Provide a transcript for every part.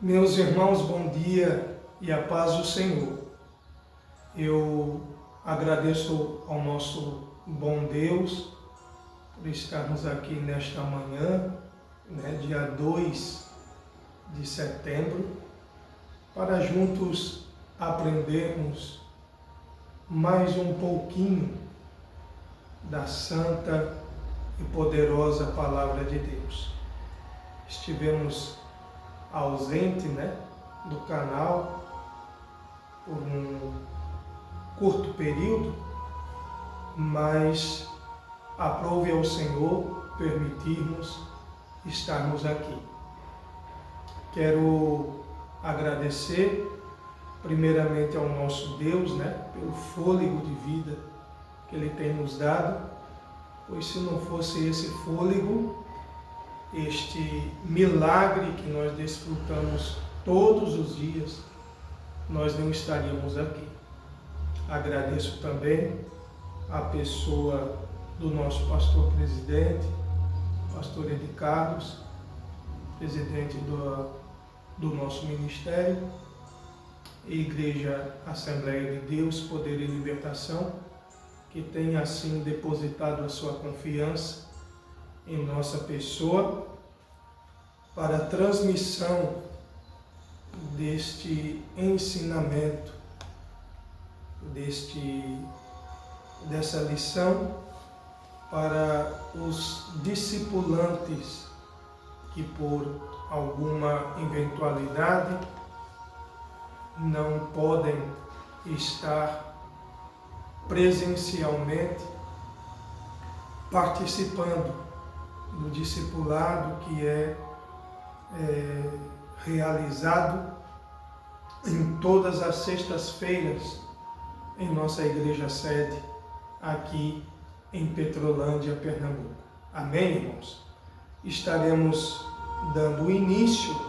Meus irmãos, bom dia e a paz do Senhor. Eu agradeço ao nosso bom Deus por estarmos aqui nesta manhã, dia 2 de setembro, para juntos aprendermos mais um pouquinho da santa e poderosa Palavra de Deus. Estivemos ausente do canal por um curto período, mas aprove ao Senhor permitirmos estarmos aqui. Quero agradecer primeiramente ao nosso Deus, pelo fôlego de vida que Ele tem nos dado, pois se não fosse esse fôlego, este milagre que nós desfrutamos todos os dias, nós não estaríamos aqui. Agradeço também a pessoa do nosso pastor presidente, pastor Edi Carlos, presidente do nosso ministério, Igreja Assembleia de Deus, Poder e Libertação, que tem assim depositado a sua confiança em nossa pessoa para a transmissão deste ensinamento, dessa lição para os discipulantes que por alguma eventualidade não podem estar presencialmente participando do discipulado que é realizado em todas as sextas-feiras em nossa igreja sede aqui em Petrolândia, Pernambuco. Amém, irmãos? Estaremos dando início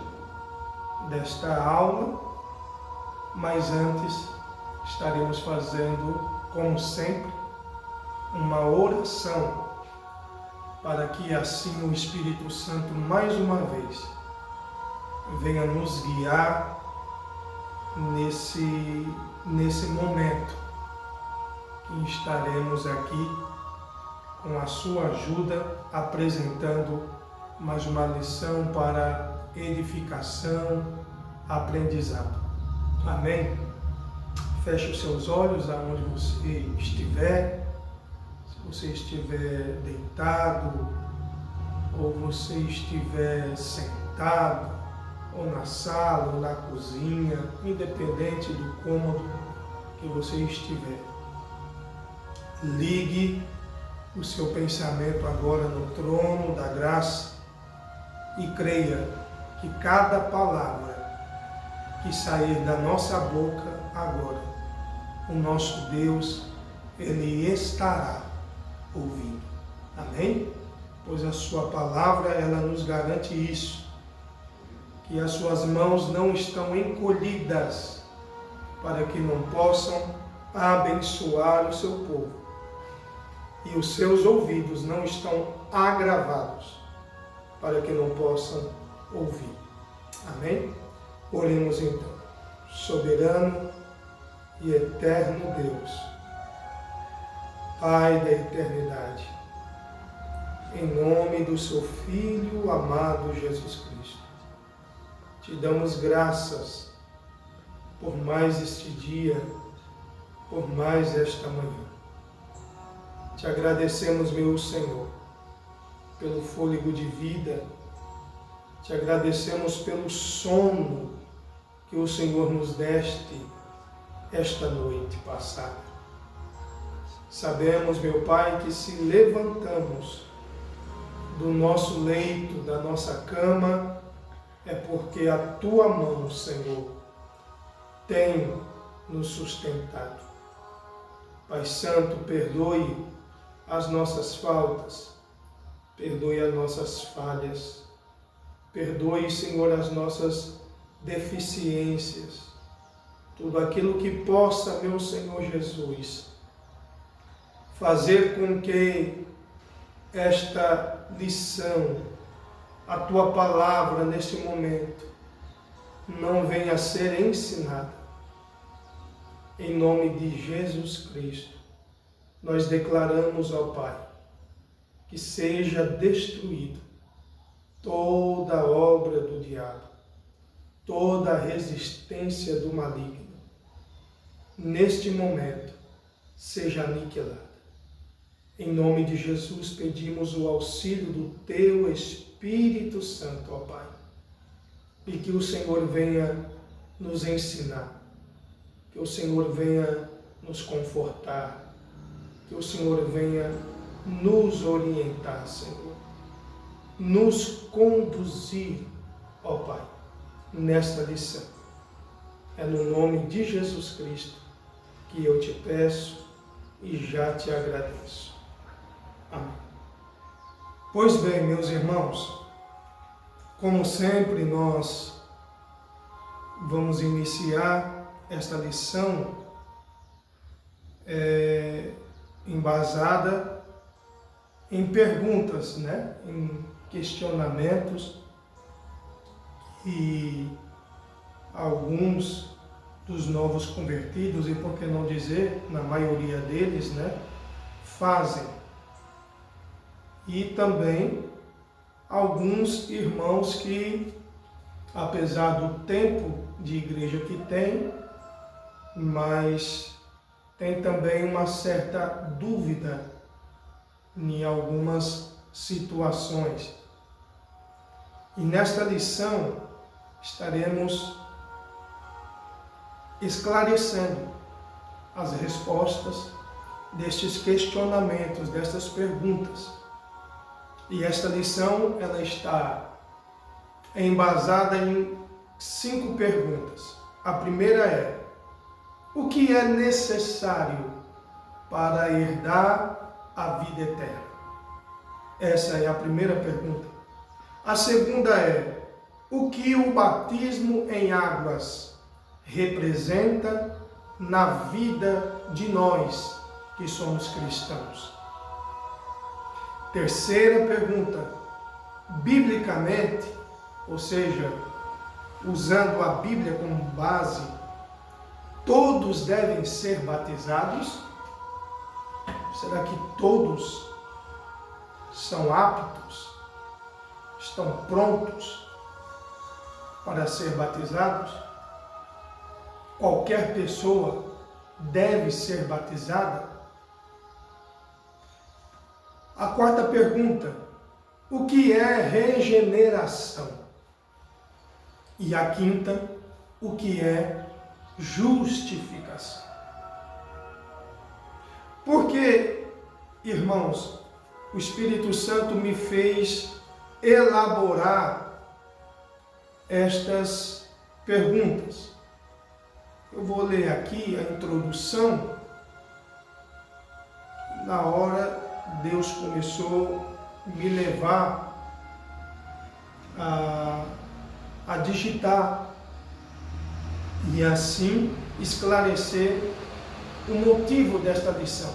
desta aula, mas antes estaremos fazendo, como sempre, uma oração para que assim o Espírito Santo, mais uma vez, venha nos guiar nesse momento que estaremos aqui com a sua ajuda, apresentando mais uma lição para edificação, aprendizado. Amém? Feche os seus olhos aonde você estiver. Se você estiver deitado, ou você estiver sentado, ou na sala, ou na cozinha, independente do cômodo que você estiver. Ligue o seu pensamento agora no trono da graça e creia que cada palavra que sair da nossa boca agora, o nosso Deus, Ele estará ouvindo. Amém? Pois a sua palavra, ela nos garante isso, que as suas mãos não estão encolhidas para que não possam abençoar o seu povo, e os seus ouvidos não estão agravados para que não possam ouvir. Amém? Oremos então. Soberano e eterno Deus, Pai da eternidade, em nome do seu Filho amado Jesus Cristo, te damos graças por mais este dia, por mais esta manhã. Te agradecemos, meu Senhor, pelo fôlego de vida, te agradecemos pelo sono que o Senhor nos deste esta noite passada. Sabemos, meu Pai, que se levantamos do nosso leito, da nossa cama, é porque a Tua mão, Senhor, tem nos sustentado. Pai Santo, perdoe as nossas faltas, perdoe as nossas falhas, perdoe, Senhor, as nossas deficiências, tudo aquilo que possa, meu Senhor Jesus, fazer com que esta lição, a Tua palavra neste momento, não venha a ser ensinada. Em nome de Jesus Cristo, nós declaramos ao Pai que seja destruído toda obra do diabo, toda resistência do maligno, neste momento, seja aniquilada. Em nome de Jesus, pedimos o auxílio do Teu Espírito Santo, ó Pai, e que o Senhor venha nos ensinar, que o Senhor venha nos confortar, que o Senhor venha nos orientar, Senhor, nos conduzir, ó Pai, nesta lição. É no nome de Jesus Cristo que eu te peço e já te agradeço. Amém. Pois bem, meus irmãos, como sempre nós vamos iniciar esta lição embasada em perguntas, em questionamentos, e alguns dos novos convertidos, e por que não dizer, na maioria deles, fazem. E também alguns irmãos que, apesar do tempo de igreja que tem, mas tem também uma certa dúvida em algumas situações. E nesta lição estaremos esclarecendo as respostas destes questionamentos, destas perguntas. E esta lição, ela está embasada em 5 perguntas. A primeira é: o que é necessário para herdar a vida eterna? Essa é a primeira pergunta. A segunda é: o que o batismo em águas representa na vida de nós que somos cristãos? Terceira pergunta: biblicamente, ou seja, usando a Bíblia como base, todos devem ser batizados? Será que todos são aptos, estão prontos para ser batizados? Qualquer pessoa deve ser batizada? A quarta pergunta: o que é regeneração? E a quinta: o que é justificação? Porque, irmãos, o Espírito Santo me fez elaborar estas perguntas. Eu vou ler aqui a introdução. Na hora, Deus começou a me levar a digitar e assim esclarecer o motivo desta lição.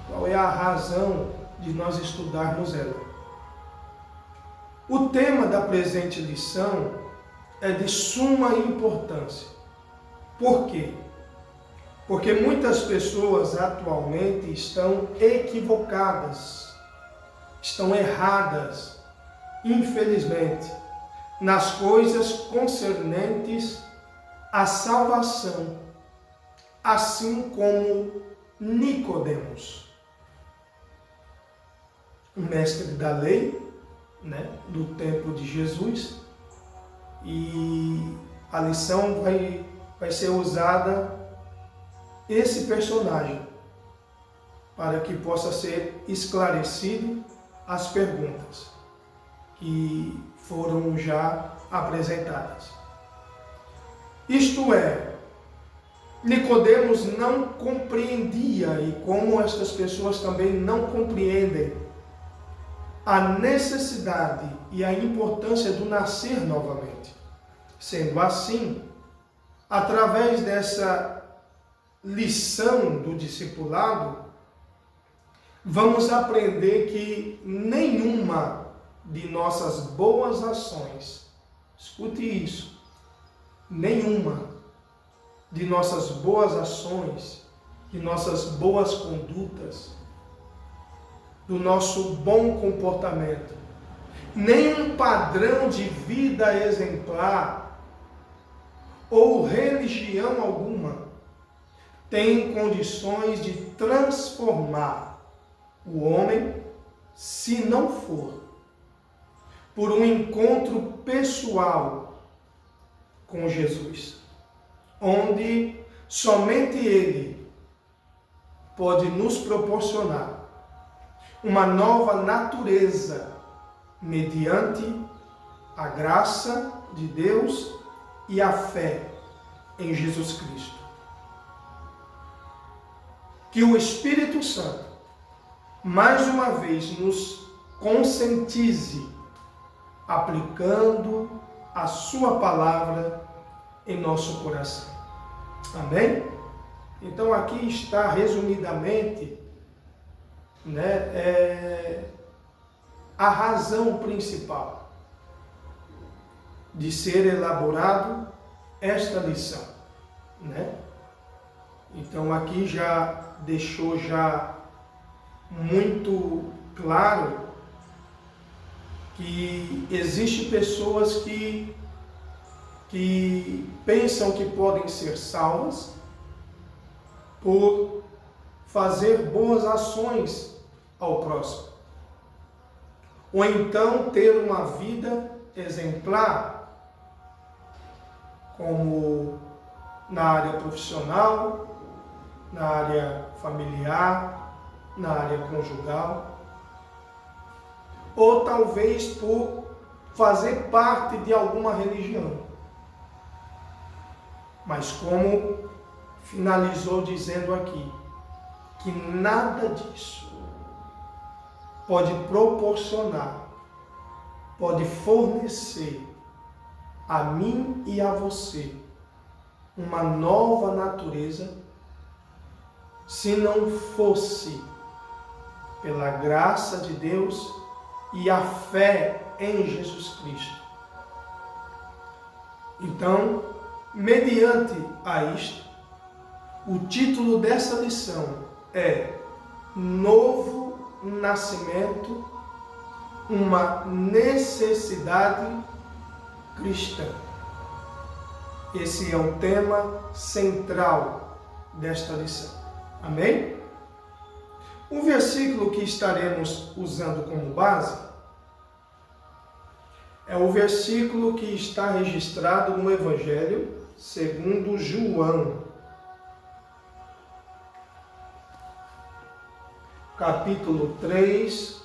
Qual é a razão de nós estudarmos ela? O tema da presente lição é de suma importância. Por quê? Porque muitas pessoas atualmente estão equivocadas, estão erradas, infelizmente, nas coisas concernentes à salvação, assim como Nicodemos, um mestre da lei, do tempo de Jesus, e a lição vai ser usada esse personagem para que possa ser esclarecido as perguntas que foram já apresentadas. Isto é, Nicodemos não compreendia, e como estas pessoas também não compreendem, a necessidade e a importância do nascer novamente. Sendo assim, através dessa lição do discipulado, vamos aprender que nenhuma de nossas boas ações, escute isso, nenhuma de nossas boas ações, de nossas boas condutas, do nosso bom comportamento, nenhum padrão de vida exemplar ou religião alguma tem condições de transformar o homem, se não for por um encontro pessoal com Jesus, onde somente Ele pode nos proporcionar uma nova natureza mediante a graça de Deus e a fé em Jesus Cristo. Que o Espírito Santo, mais uma vez, nos conscientize, aplicando a sua palavra em nosso coração. Amém? Então aqui está resumidamente, a razão principal de ser elaborado esta lição, Então aqui já deixou já muito claro que existem pessoas que pensam que podem ser salvas por fazer boas ações ao próximo, ou então ter uma vida exemplar, como na área profissional, na área familiar, na área conjugal, ou talvez por fazer parte de alguma religião. Mas como finalizou dizendo aqui, que nada disso pode proporcionar, pode fornecer a mim e a você uma nova natureza, se não fosse pela graça de Deus e a fé em Jesus Cristo. Então, mediante a isto, o título dessa lição é Novo Nascimento, uma necessidade cristã. Esse é o tema central desta lição. Amém? O versículo que estaremos usando como base é o versículo que está registrado no Evangelho segundo João, capítulo 3,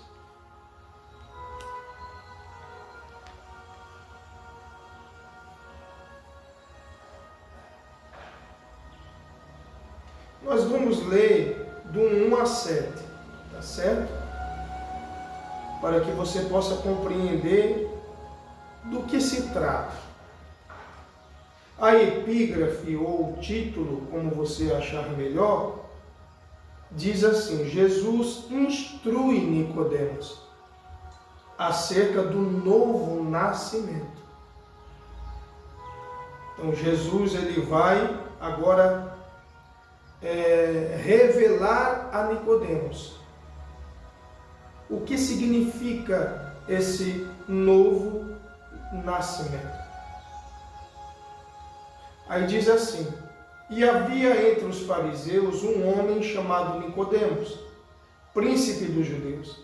nós vamos ler do 1 a 7, tá certo? Para que você possa compreender do que se trata. A epígrafe ou título, como você achar melhor, diz assim: Jesus instrui Nicodemos acerca do novo nascimento. Então Jesus ele vai agora revelar a Nicodemos o que significa esse novo nascimento. Aí diz assim: e havia entre os fariseus um homem chamado Nicodemos, príncipe dos judeus.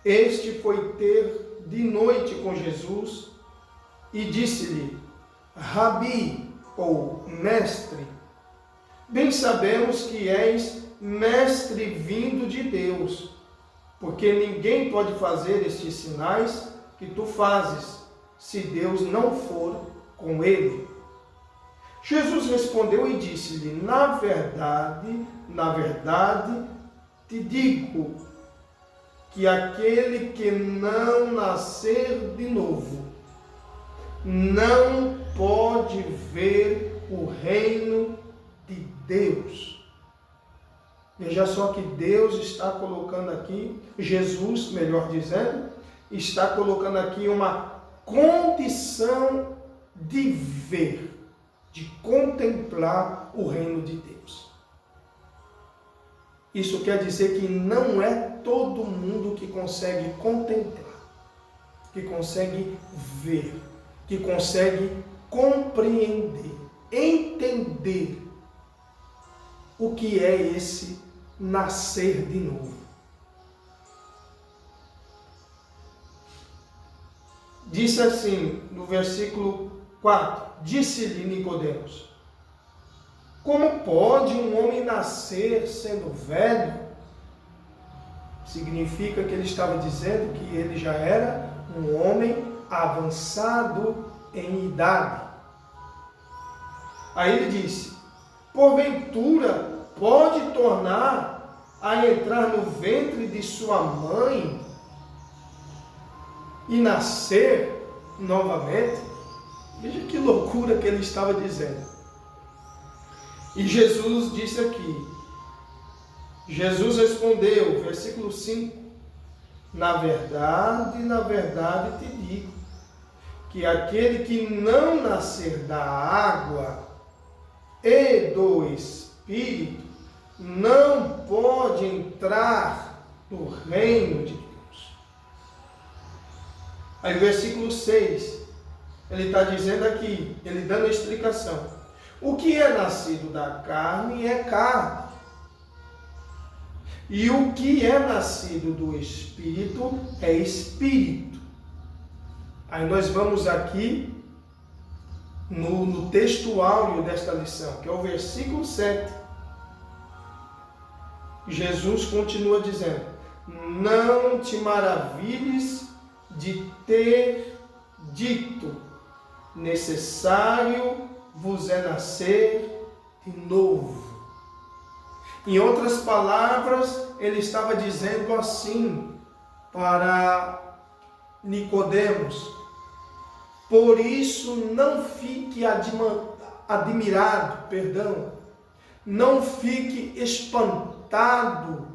Este foi ter de noite com Jesus e disse-lhe: Rabi, ou mestre, bem sabemos que és mestre vindo de Deus, porque ninguém pode fazer estes sinais que tu fazes, se Deus não for com ele. Jesus respondeu e disse-lhe: na verdade, te digo que aquele que não nascer de novo não pode ver o reino de Deus. Veja só que Deus está colocando aqui, Jesus, melhor dizendo, está colocando aqui uma condição de ver. de contemplar o reino de Deus. Isso quer dizer que não é todo mundo que consegue contemplar, que consegue ver, que consegue compreender, entender o que é esse nascer de novo. Disse assim, no versículo 4, disse-lhe Nicodemos: como pode um homem nascer sendo velho? Significa que ele estava dizendo que ele já era um homem avançado em idade. Aí ele disse: porventura pode tornar a entrar no ventre de sua mãe e nascer novamente? Veja que loucura que ele estava dizendo. E Jesus disse aqui, Jesus respondeu, versículo 5, na verdade te digo, que aquele que não nascer da água e do Espírito não pode entrar no reino de Deus. Aí versículo 6, ele está dizendo aqui, ele dando a explicação. O que é nascido da carne é carne. E o que é nascido do Espírito é Espírito. Aí nós vamos aqui no texto áureo desta lição, que é o versículo 7. Jesus continua dizendo: não te maravilhes de ter dito, necessário vos é nascer de novo. Em outras palavras, ele estava dizendo assim para Nicodemos: por isso não fique admirado, não fique espantado,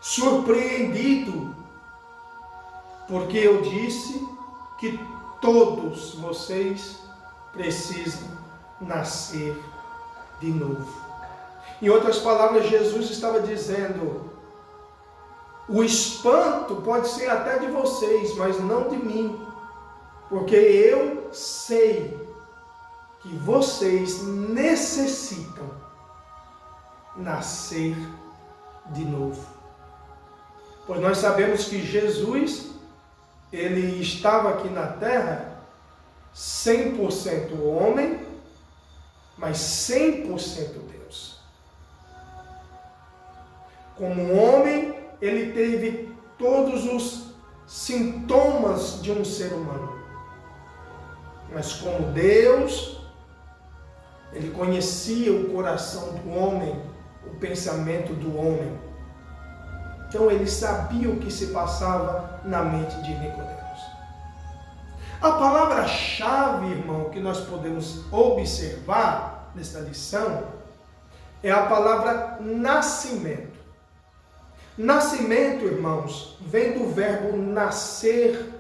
surpreendido, porque eu disse que todos vocês precisam nascer de novo. Em outras palavras, Jesus estava dizendo: o espanto pode ser até de vocês, mas não de mim, porque eu sei que vocês necessitam nascer de novo. Pois nós sabemos que Jesus, ele estava aqui na terra 100% homem, mas 100% Deus. Como homem, ele teve todos os sintomas de um ser humano. Mas como Deus, ele conhecia o coração do homem, o pensamento do homem. Então ele sabia o que se passava na mente de Nicodemos. A palavra-chave, irmão, que nós podemos observar nesta lição é a palavra nascimento. Nascimento, irmãos, vem do verbo nascer,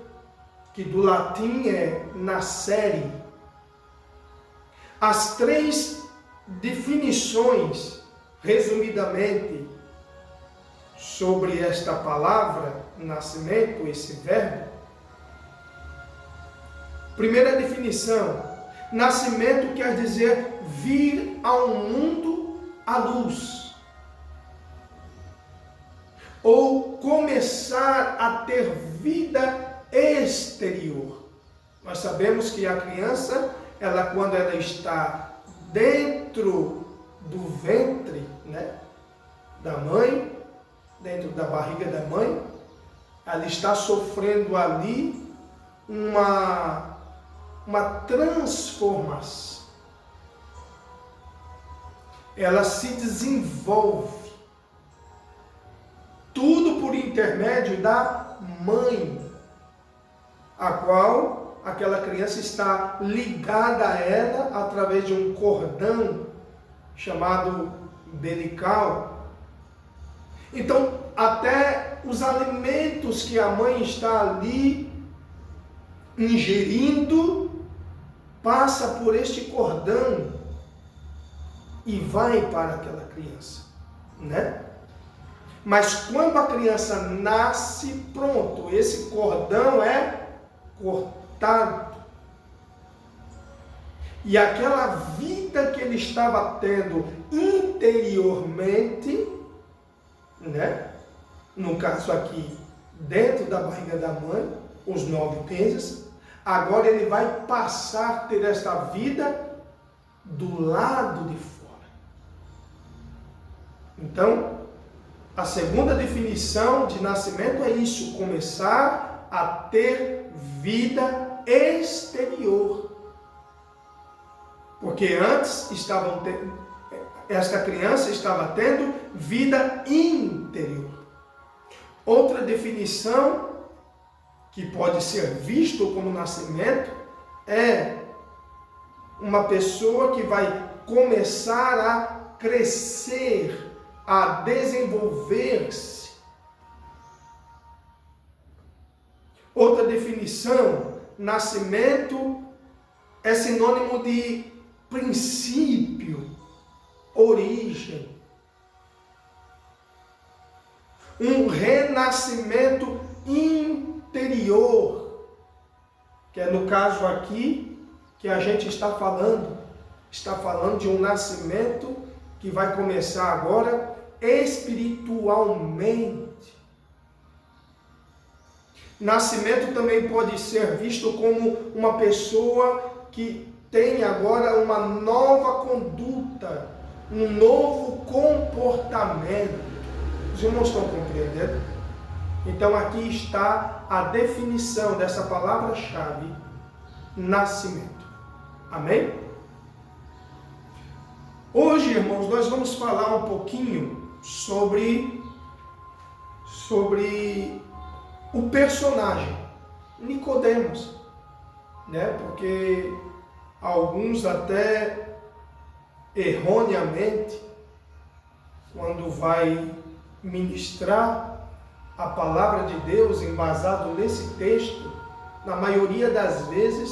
que do latim é nascere. As três definições, resumidamente, sobre esta palavra, nascimento, esse verbo. Primeira definição: nascimento quer dizer vir ao mundo à luz, ou começar a ter vida exterior. Nós sabemos que a criança, quando ela está dentro do ventre, da mãe, dentro da barriga da mãe, ela está sofrendo ali uma transformação. Ela se desenvolve, tudo por intermédio da mãe, a qual aquela criança está ligada a ela através de um cordão chamado umbilical. Então, até os alimentos que a mãe está ali ingerindo passa por este cordão e vai para aquela criança, né? Mas quando a criança nasce, pronto, esse cordão é cortado. E aquela vida que ele estava tendo interiormente, né? No caso aqui, dentro da barriga da mãe, os 9 meses, agora ele vai passar a ter esta vida do lado de fora. Então, a segunda definição de nascimento é isso: começar a ter vida exterior. Porque antes esta criança estava tendo vida interior. Outra definição que pode ser visto como nascimento é uma pessoa que vai começar a crescer, a desenvolver-se. Outra definição: nascimento é sinônimo de princípio, origem. Um renascimento interior, que é no caso aqui que a gente está falando de um nascimento que vai começar agora espiritualmente. Nascimento também pode ser visto como uma pessoa que tem agora uma nova conduta, um novo comportamento. Os irmãos estão compreendendo? Então aqui está a definição dessa palavra-chave, nascimento. Amém? Hoje, irmãos, nós vamos falar um pouquinho sobre o personagem, Nicodemos, né? Porque alguns até erroneamente, quando vai ministrar a palavra de Deus embasado nesse texto, na maioria das vezes,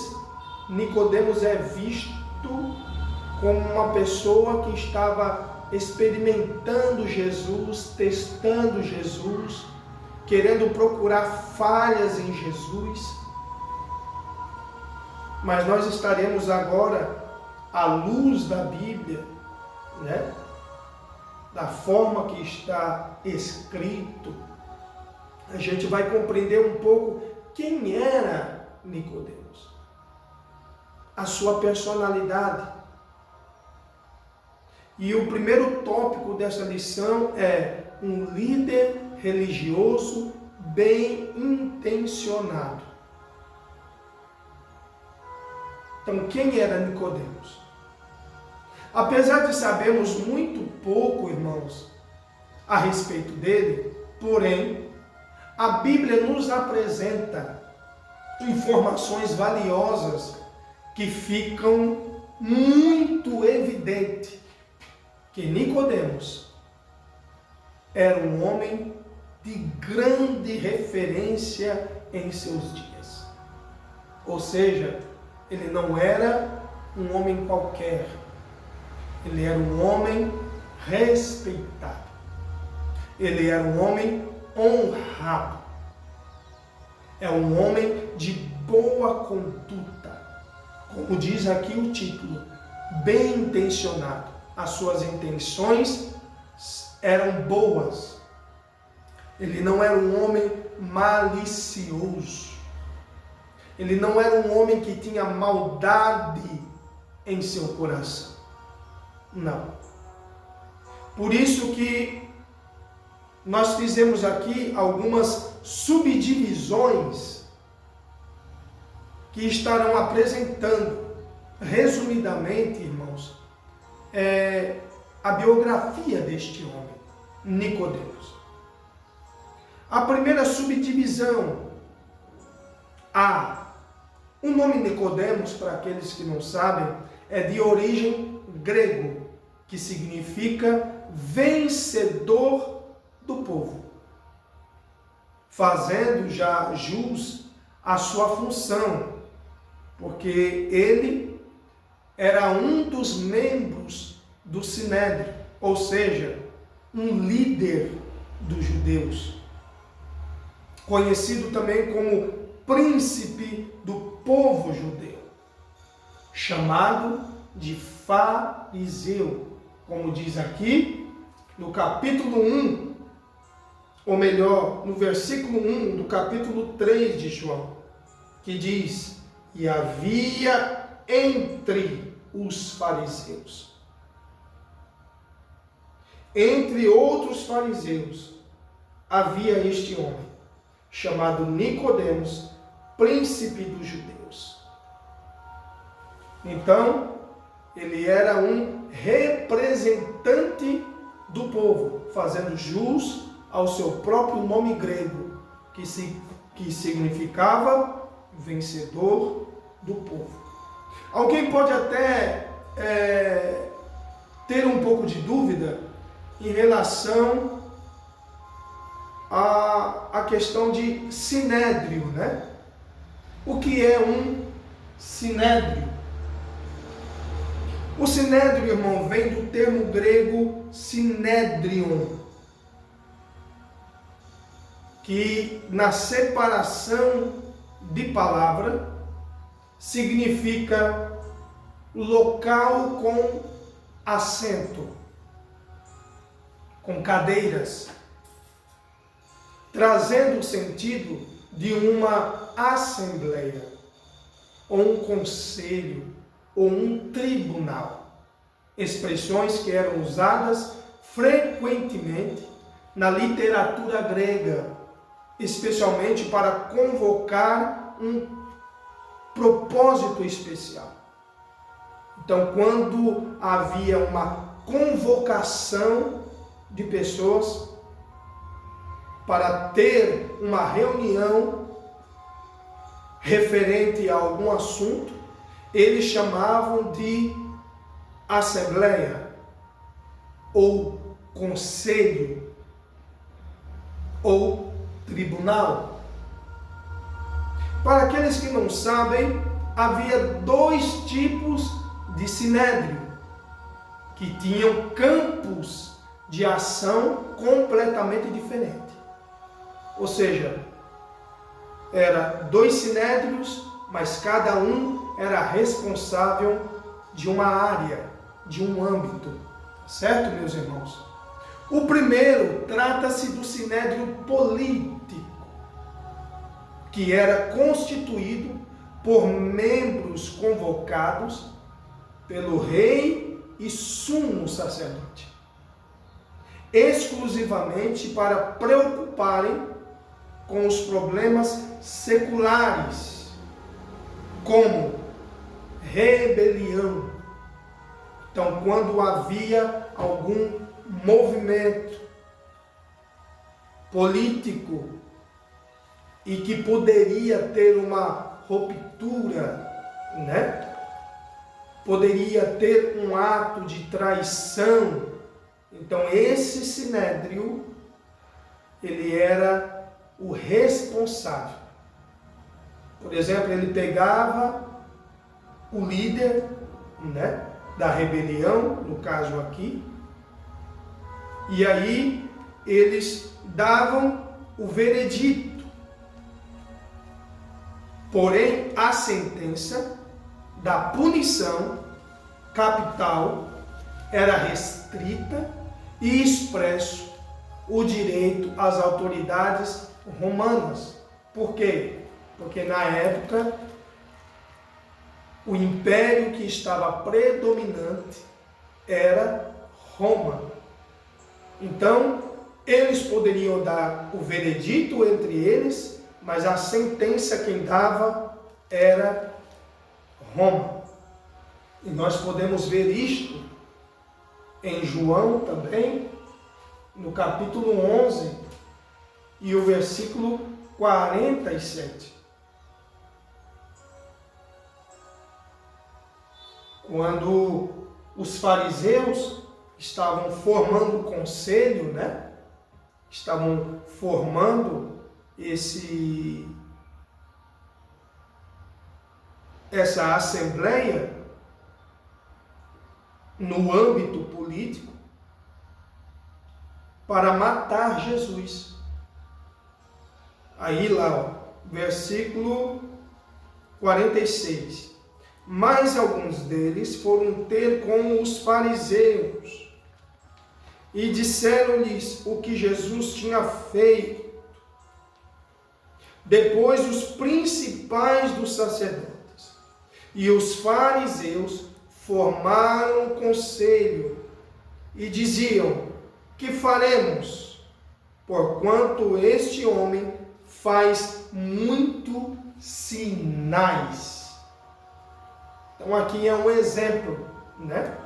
Nicodemos é visto como uma pessoa que estava experimentando Jesus, testando Jesus, querendo procurar falhas em Jesus. Mas nós estaremos agora, à luz da Bíblia, né? Da forma que está escrito, a gente vai compreender um pouco quem era Nicodemos, a sua personalidade. E o primeiro tópico dessa lição é um líder religioso bem intencionado. Então, quem era Nicodemos? Apesar de sabermos muito pouco, irmãos, a respeito dele, porém, a Bíblia nos apresenta informações valiosas que ficam muito evidentes que Nicodemos era um homem de grande referência em seus dias. Ou seja, ele não era um homem qualquer. Ele era um homem respeitado. Ele era um homem honrado. É um homem de boa conduta. Como diz aqui o título, bem intencionado. As suas intenções eram boas. Ele não era um homem malicioso. Ele não era um homem que tinha maldade em seu coração. Não. Por isso que nós fizemos aqui algumas subdivisões que estarão apresentando, resumidamente, irmãos, a biografia deste homem, Nicodemos. A primeira subdivisão, o nome Nicodemos, para aqueles que não sabem, é de origem grego, que significa vencedor do povo, fazendo já jus à sua função, porque ele era um dos membros do Sinédrio, ou seja, um líder dos judeus, conhecido também como príncipe do povo judeu, chamado de fariseu, como diz aqui no capítulo 1, ou melhor, no versículo 1 do capítulo 3 de João, que diz: e havia entre os fariseus, entre outros fariseus, havia este homem, chamado Nicodemos, príncipe dos judeus. Então, ele era um representante do povo, fazendo jus ao seu próprio nome grego, que significava vencedor do povo. Alguém pode até ter um pouco de dúvida em relação à questão de sinédrio, né? O que é um sinédrio? O sinédrio, irmão, vem do termo grego sinédrion, que na separação de palavra significa local com assento, com cadeiras, trazendo o sentido de uma assembleia, ou um conselho, ou um tribunal. Expressões que eram usadas frequentemente na literatura grega, especialmente para convocar um propósito especial. Então, quando havia uma convocação de pessoas para ter uma reunião referente a algum assunto, eles chamavam de assembleia ou conselho ou tribunal. Para aqueles que não sabem, havia dois tipos de sinédrio, que tinham campos de ação completamente diferentes. Ou seja, eram dois sinédrios, mas cada um era responsável de uma área, de um âmbito. Certo, meus irmãos? O primeiro trata-se do sinédrio político, que era constituído por membros convocados pelo rei e sumo sacerdote, exclusivamente para preocuparem com os problemas seculares, como rebelião. Então, quando havia algum movimento político e que poderia ter uma ruptura, né? Poderia ter um ato de traição. Então, esse sinédrio, ele era o responsável. Por exemplo, ele pegava o líder, né, da rebelião, no caso aqui, e aí eles davam o veredito. Porém, a sentença da punição capital era restrita e expresso o direito às autoridades romanas. Por quê? Porque na época o império que estava predominante era Roma. Então, eles poderiam dar o veredito entre eles, mas a sentença quem dava era Roma. E nós podemos ver isto em João também, no capítulo 11 e o versículo 47. Quando os fariseus estavam formando o conselho, né? Estavam formando essa assembleia, no âmbito político para matar Jesus. Aí lá, versículo 46. Mas alguns deles foram ter com os fariseus e disseram-lhes o que Jesus tinha feito. Depois os principais dos sacerdotes e os fariseus formaram um conselho e diziam: que faremos? Porquanto este homem faz muito sinais. Então aqui é um exemplo, né?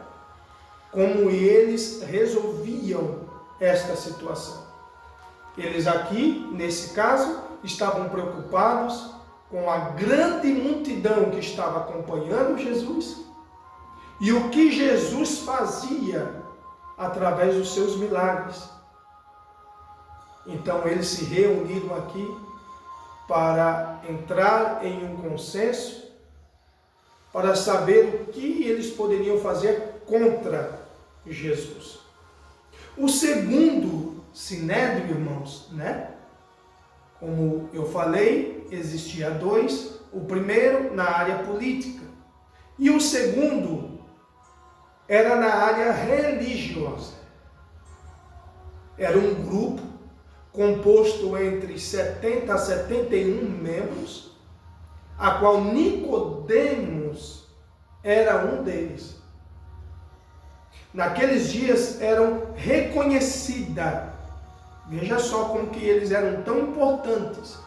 Como eles resolviam esta situação. Eles aqui, nesse caso, estavam preocupados com a grande multidão que estava acompanhando Jesus e o que Jesus fazia através dos seus milagres. Então eles se reuniram aqui para entrar em um consenso, para saber o que eles poderiam fazer contra Jesus. O segundo sinédrio, irmãos, né? Como eu falei, existia dois. O primeiro na área política e o segundo era na área religiosa. Era um grupo composto entre 70 a 71 membros, a qual Nicodemos era um deles. Naqueles dias eram reconhecidas, veja só como que eles eram tão importantes.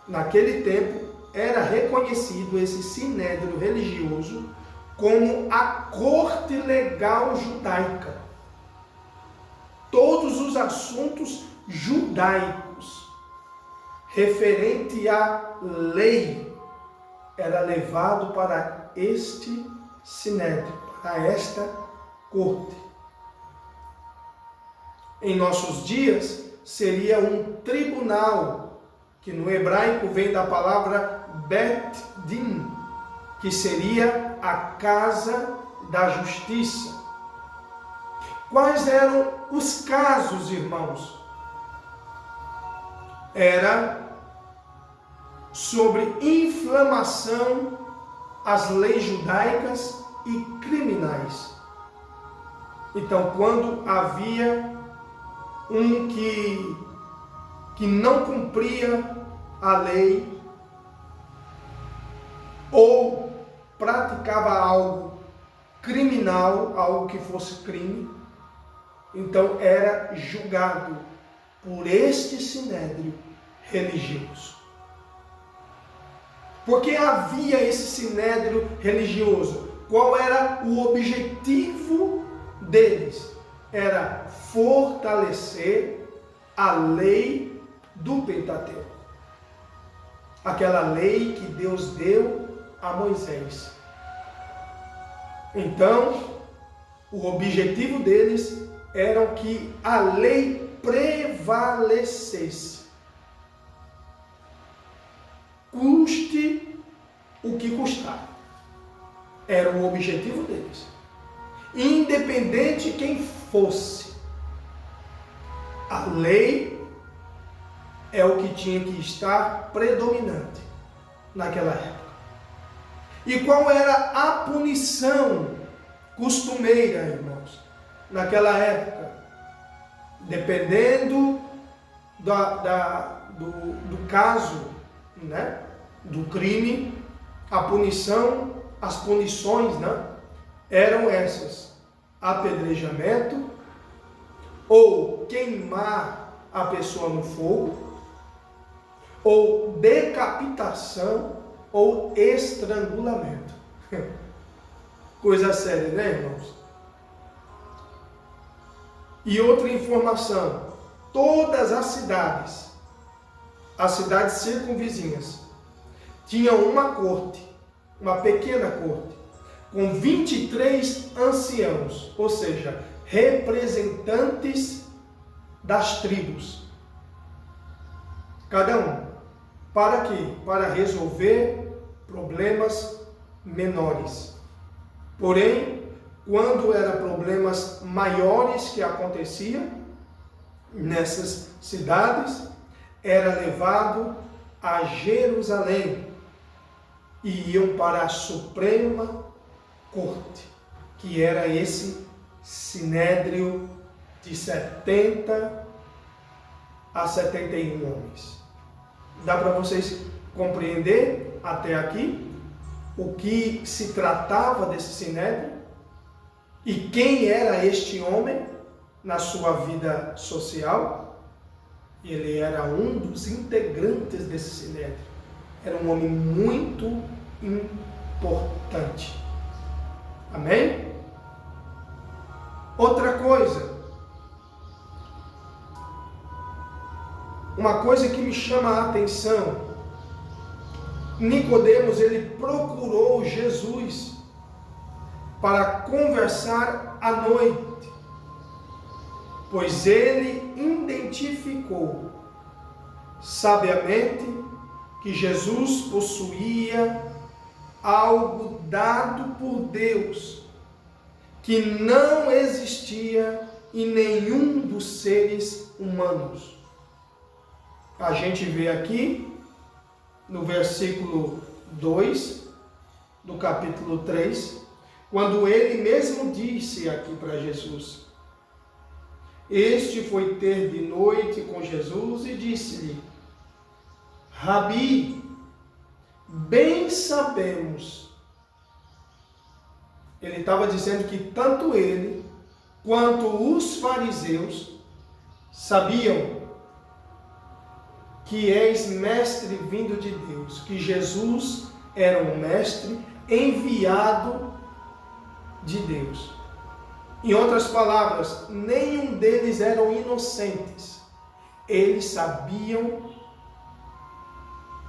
Naquele tempo era reconhecido esse sinédrio religioso como a corte legal judaica. Todos os assuntos judaicos referente à lei era levado para este sinédrio, para esta corte. Em nossos dias seria um tribunal, que no hebraico vem da palavra Bet Din, que seria a casa da justiça. Quais eram os casos, irmãos? Era sobre inflamação às leis judaicas e criminais. Então, quando havia um que não cumpria a lei ou praticava algo criminal, algo que fosse crime, então era julgado por este sinédrio religioso. Porque havia esse sinédrio religioso? Qual era o objetivo deles? Era fortalecer a lei do Pentateuco. Aquela lei que Deus deu a Moisés. Então, o objetivo deles era que a lei prevalecesse. Custe o que custar. Era o objetivo deles. Independente quem fosse, a lei é o que tinha que estar predominante naquela época. E qual era a punição costumeira, irmãos, naquela época? Dependendo do caso, né, do crime, a punição, as punições, né, eram essas: apedrejamento, ou queimar a pessoa no fogo, ou decapitação, ou estrangulamento. Coisa séria, né, irmãos? E outra informação: todas as cidades circunvizinhas, tinham uma corte, uma pequena corte, com 23 anciãos, ou seja, representantes das tribos. Cada um. Para quê? Para resolver problemas menores. Porém, quando eram problemas maiores que aconteciam nessas cidades, era levado a Jerusalém e iam para a Suprema Corte, que era esse sinédrio de 70 a 71 homens. Dá para vocês compreender até aqui o que se tratava desse sinédrio e quem era este homem na sua vida social? Ele era um dos integrantes desse sinédrio. Era um homem muito importante. Amém? Outra coisa. Uma coisa que me chama a atenção. Nicodemos, ele procurou Jesus para conversar à noite, pois ele identificou sabiamente que Jesus possuía algo dado por Deus que não existia em nenhum dos seres humanos. A gente vê aqui no versículo 2 do capítulo 3, quando ele mesmo disse aqui para Jesus: este foi ter de noite com Jesus e disse-lhe: Rabi, bem sabemos. Ele estava dizendo que tanto ele quanto os fariseus sabiam que és mestre vindo de Deus, que Jesus era um mestre enviado de Deus. Em outras palavras, nenhum deles eram inocentes. Eles sabiam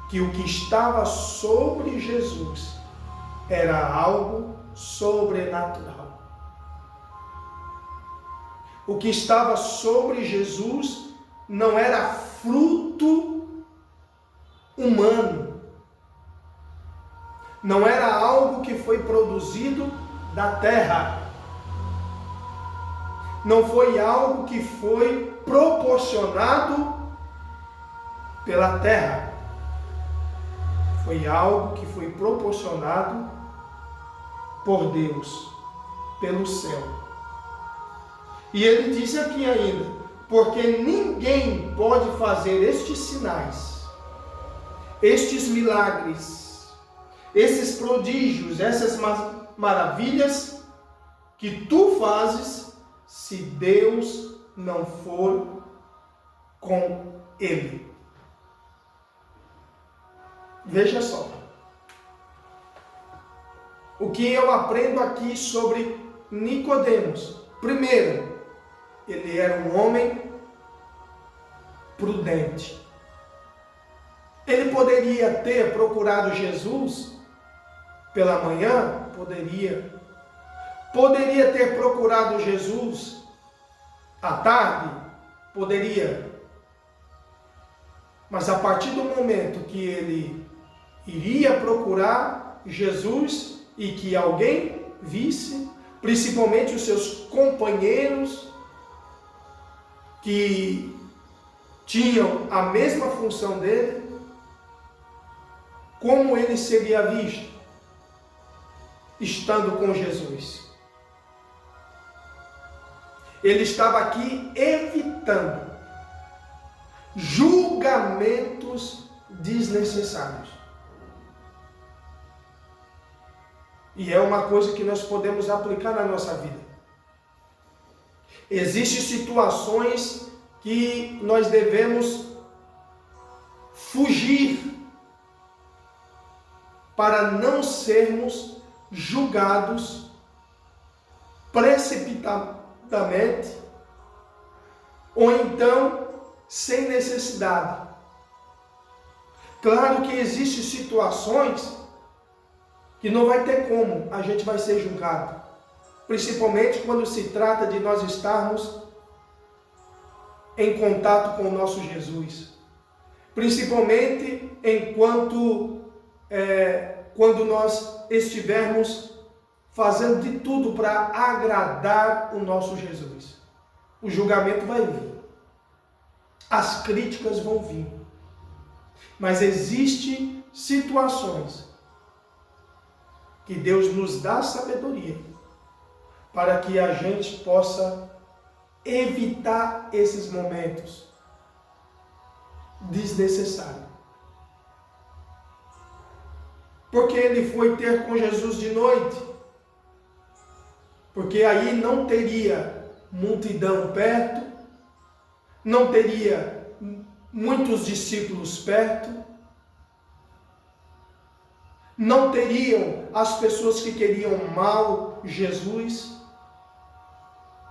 que o que estava sobre Jesus era algo sobrenatural. O que estava sobre Jesus não era fruto humano. Não era algo que foi produzido da terra. Não foi algo que foi proporcionado pela terra. Foi algo que foi proporcionado por Deus, pelo céu. E ele diz aqui ainda: porque ninguém pode fazer estes sinais, estes milagres, esses prodígios, essas maravilhas que tu fazes, se Deus não for com ele. Veja só. O que eu aprendo aqui sobre Nicodemos? Primeiro, ele era um homem prudente. Ele poderia ter procurado Jesus pela manhã? Poderia. Poderia ter procurado Jesus à tarde? Poderia. Mas a partir do momento que ele iria procurar Jesus e que alguém visse, principalmente os seus companheiros que tinham a mesma função dele, como ele seria visto estando com Jesus? Ele estava aqui evitando julgamentos desnecessários. E é uma coisa que nós podemos aplicar na nossa vida. Existem situações que nós devemos fugir para não sermos julgados precipitadamente ou então sem necessidade. Claro que existem situações que não vai ter como a gente vai ser julgado, principalmente quando se trata de nós estarmos em contato com o nosso Jesus, principalmente quando nós estivermos fazendo de tudo para agradar o nosso Jesus. O julgamento vai vir. As críticas vão vir. Mas existem situações que Deus nos dá sabedoria para que a gente possa evitar esses momentos desnecessários. Porque ele foi ter com Jesus de noite, porque aí não teria multidão perto, não teria muitos discípulos perto, não teriam as pessoas que queriam mal Jesus,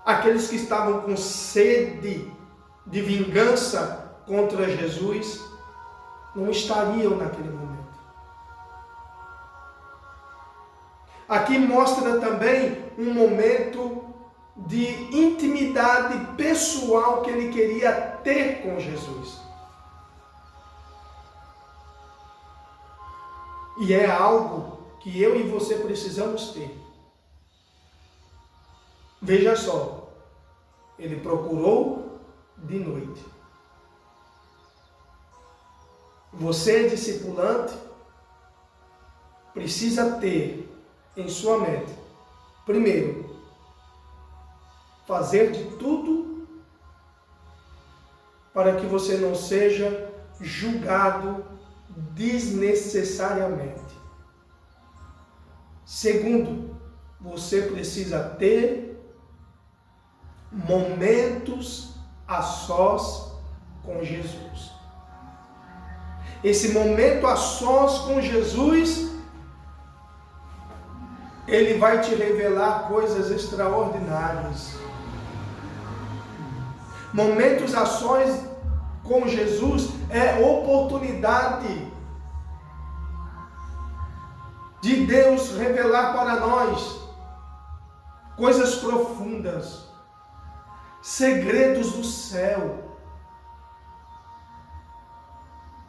aqueles que estavam com sede de vingança contra Jesus, não estariam naquele momento. Aqui mostra também um momento de intimidade pessoal que ele queria ter com Jesus. E é algo que eu e você precisamos ter. Veja só, ele procurou de noite. Você, discipulante, precisa ter em sua mente, primeiro, fazer de tudo para que você não seja julgado desnecessariamente. Segundo, você precisa ter momentos a sós com Jesus. Esse momento a sós com Jesus, ele vai te revelar coisas extraordinárias. Momentos a sós com Jesus é oportunidade de Deus revelar para nós coisas profundas, segredos do céu.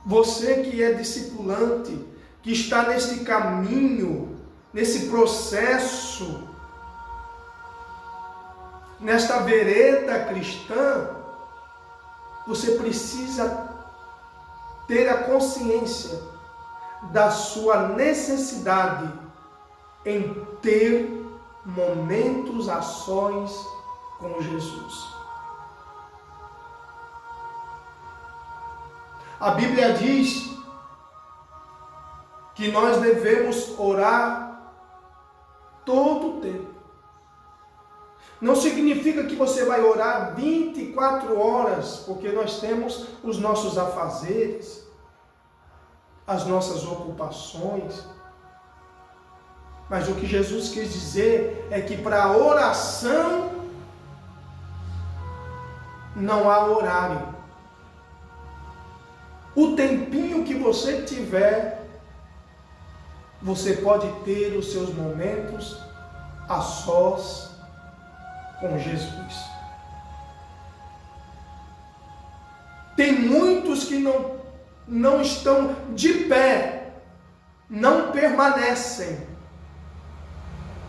Você que é discipulante, que está nesse caminho, nesse processo, nesta vereda cristã, você precisa ter a consciência da sua necessidade em ter momentos a sós com Jesus. A Bíblia diz que nós devemos orar todo o tempo. Não significa que você vai orar 24 horas, porque nós temos os nossos afazeres, as nossas ocupações. Mas o que Jesus quis dizer é que para a oração não há horário. O tempinho que você tiver, você pode ter os seus momentos a sós com Jesus. Tem muitos que não estão de pé, não permanecem,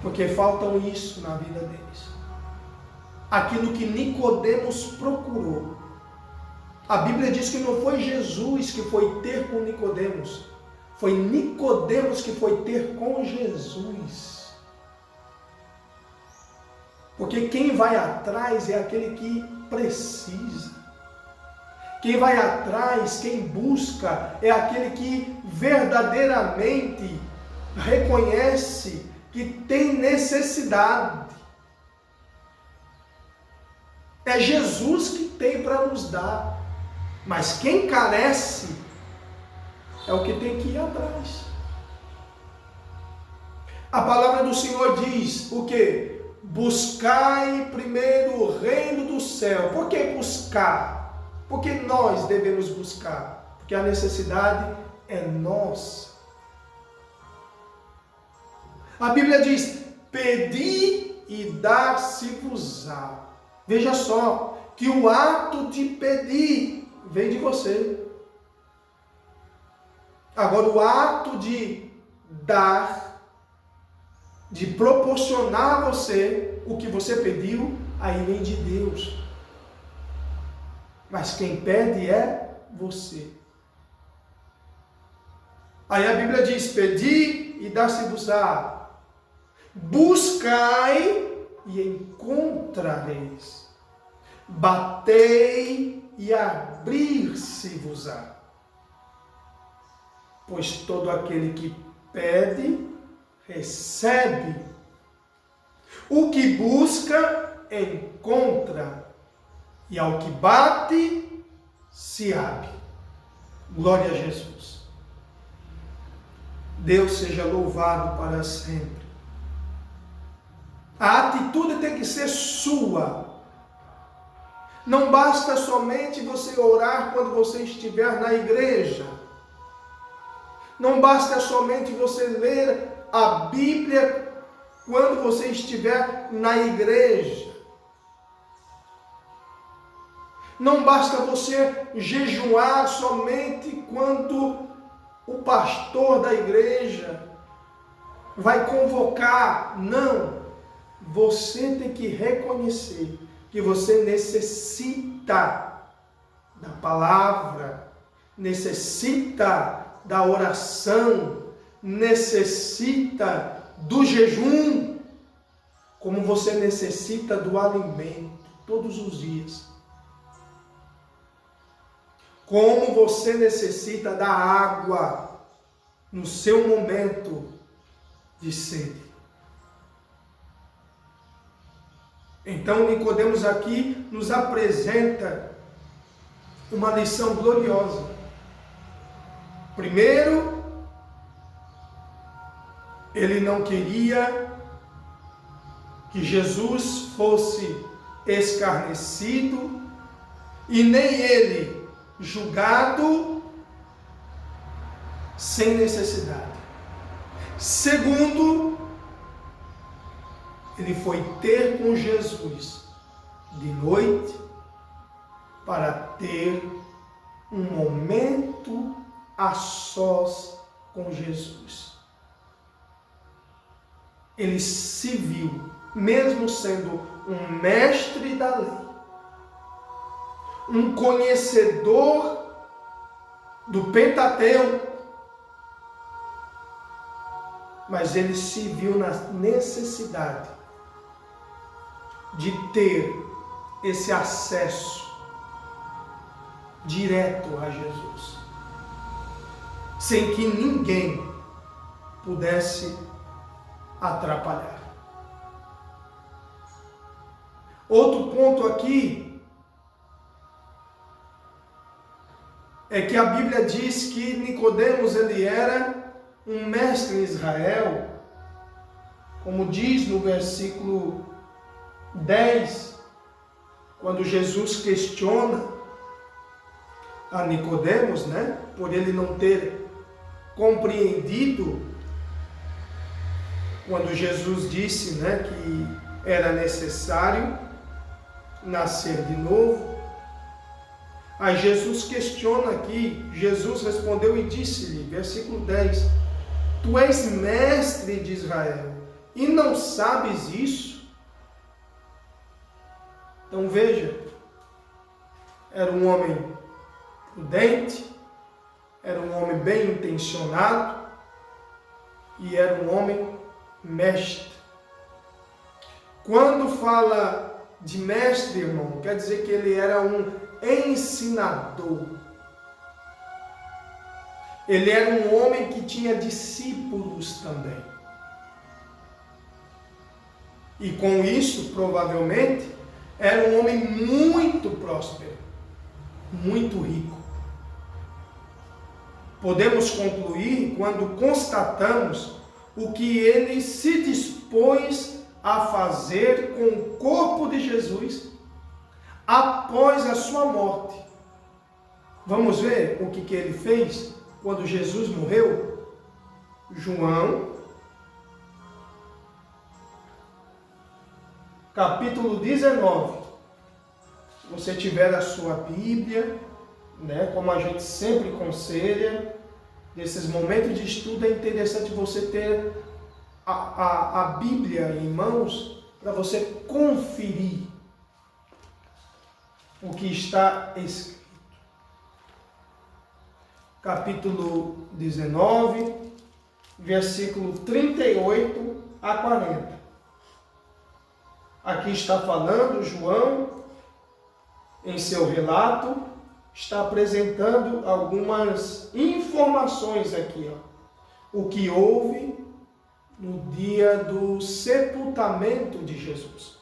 porque faltam isso na vida deles. Aquilo que Nicodemos procurou. A Bíblia diz que não foi Jesus que foi ter com Nicodemos, foi Nicodemos que foi ter com Jesus. Porque quem vai atrás é aquele que precisa. Quem vai atrás, quem busca, é aquele que verdadeiramente reconhece que tem necessidade. É Jesus que tem para nos dar. Mas quem carece é o que tem que ir atrás. A palavra do Senhor diz o quê? Buscai primeiro o reino do céu. Por que buscar? Porque nós devemos buscar. Porque a necessidade é nossa. A Bíblia diz: pedi e dar-se-vos-á. Veja só, que o ato de pedir vem de você. Agora o ato de dar de proporcionar a você o que você pediu, aí vem de Deus. Mas quem pede é você. Aí a Bíblia diz: pedi e dá-se-vos-á. Buscai e encontrareis. Batei e abrir-se-vos-á. Pois todo aquele que pede, recebe. O que busca, encontra. E ao que bate, se abre. Glória a Jesus. Deus seja louvado para sempre. A atitude tem que ser sua. Não basta somente você orar quando você estiver na igreja. Não basta somente você ler a Bíblia quando você estiver na igreja. Não basta você jejuar somente quando o pastor da igreja vai convocar. Não. Você tem que reconhecer que você necessita da palavra, necessita da oração, necessita do jejum, como você necessita do alimento todos os dias. Como você necessita da água no seu momento de sede. Então Nicodemos aqui nos apresenta uma lição gloriosa. Primeiro, ele não queria que Jesus fosse escarnecido e nem ele julgado sem necessidade. Segundo, ele foi ter com Jesus de noite para ter um momento a sós com Jesus. Ele se viu, mesmo sendo um mestre da lei, um conhecedor do Pentateuco, mas ele se viu na necessidade de ter esse acesso direto a Jesus, sem que ninguém pudesse atrapalhar. Outro ponto aqui é que a Bíblia diz que Nicodemos ele era um mestre em Israel, como diz no versículo 10, quando Jesus questiona a Nicodemos, por ele não ter compreendido, quando Jesus disse, que era necessário nascer de novo. Aí Jesus questiona aqui, Jesus respondeu e disse-lhe, versículo 10, tu és mestre de Israel e não sabes isso? Então veja, era um homem prudente, era um homem bem intencionado e era um homem mestre. Quando fala de mestre, irmão, quer dizer que ele era um ensinador. Ele era um homem que tinha discípulos também. E com isso, provavelmente, era um homem muito próspero, muito rico. Podemos concluir quando constatamos o que ele se dispôs a fazer com o corpo de Jesus após a sua morte. Vamos ver o que ele fez quando Jesus morreu? João, capítulo 19. Se você tiver a sua Bíblia, como a gente sempre aconselha, nesses momentos de estudo é interessante você ter a Bíblia em mãos para você conferir o que está escrito. Capítulo 19, versículo 38 a 40. Aqui está falando João, em seu relato, está apresentando algumas informações aqui, ó, o que houve no dia do sepultamento de Jesus.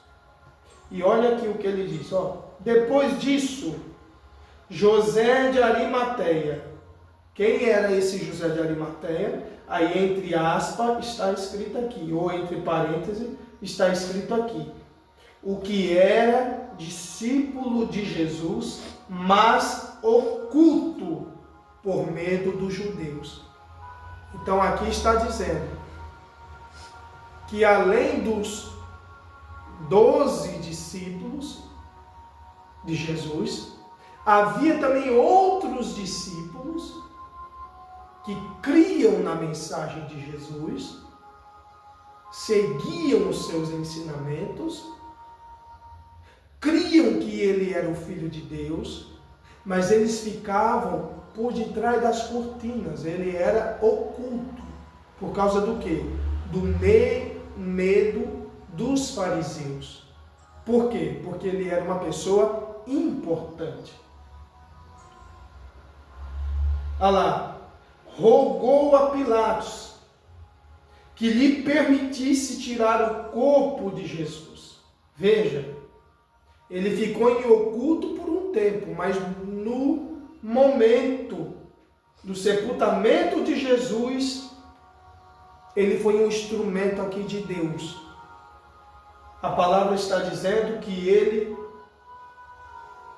E olha aqui o que ele diz, ó. Depois disso, José de Arimateia. Quem era esse José de Arimateia? Aí entre aspas está escrito aqui, ou entre parênteses está escrito aqui. O que era discípulo de Jesus, mas oculto por medo dos judeus. Então aqui está dizendo que além dos 12 discípulos de Jesus, havia também outros discípulos que criam na mensagem de Jesus, seguiam os seus ensinamentos, criam que ele era o Filho de Deus, mas eles ficavam por detrás das cortinas, ele era oculto. Por causa do quê? Do medo dos fariseus. Por quê? Porque ele era uma pessoa importante. Olha lá, rogou a Pilatos que lhe permitisse tirar o corpo de Jesus. Veja, ele ficou em oculto por um tempo, mas no momento do sepultamento de Jesus, ele foi um instrumento aqui de Deus. A palavra está dizendo que ele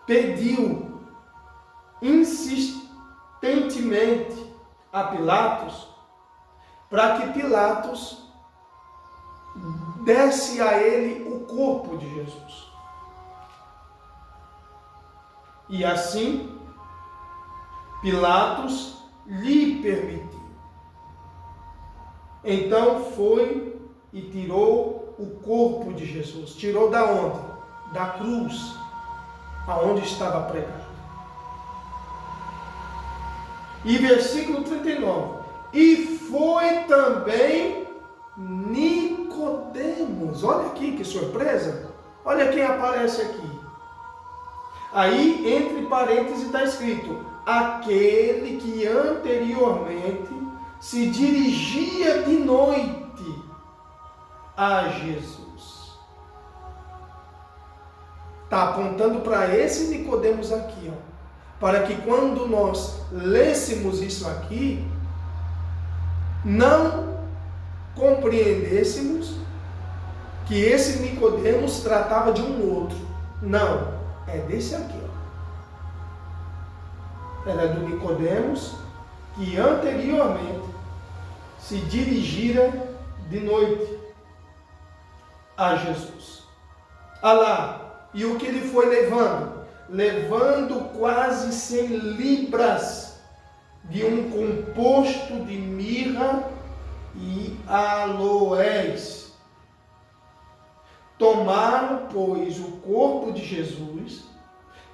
pediu insistentemente a Pilatos para que Pilatos desse a ele o corpo de Jesus. E assim, Pilatos lhe permitiu. Então foi e tirou o corpo de Jesus. Tirou da onde? Da cruz, aonde estava pregado. E versículo 39. E foi também Nicodemos. Olha aqui que surpresa. Olha quem aparece aqui. Aí, entre parênteses, está escrito: aquele que anteriormente se dirigia de noite a Jesus. Está apontando para esse Nicodemos aqui, ó, para que quando nós lêssemos isso aqui, não compreendêssemos que esse Nicodemos tratava de um outro. Não, é desse aqui, ó. Era do Nicodemos que anteriormente se dirigira de noite a Jesus. Ah lá, e o que ele foi levando? Levando quase 100 libras de um composto de mirra e aloés. Tomaram, pois, o corpo de Jesus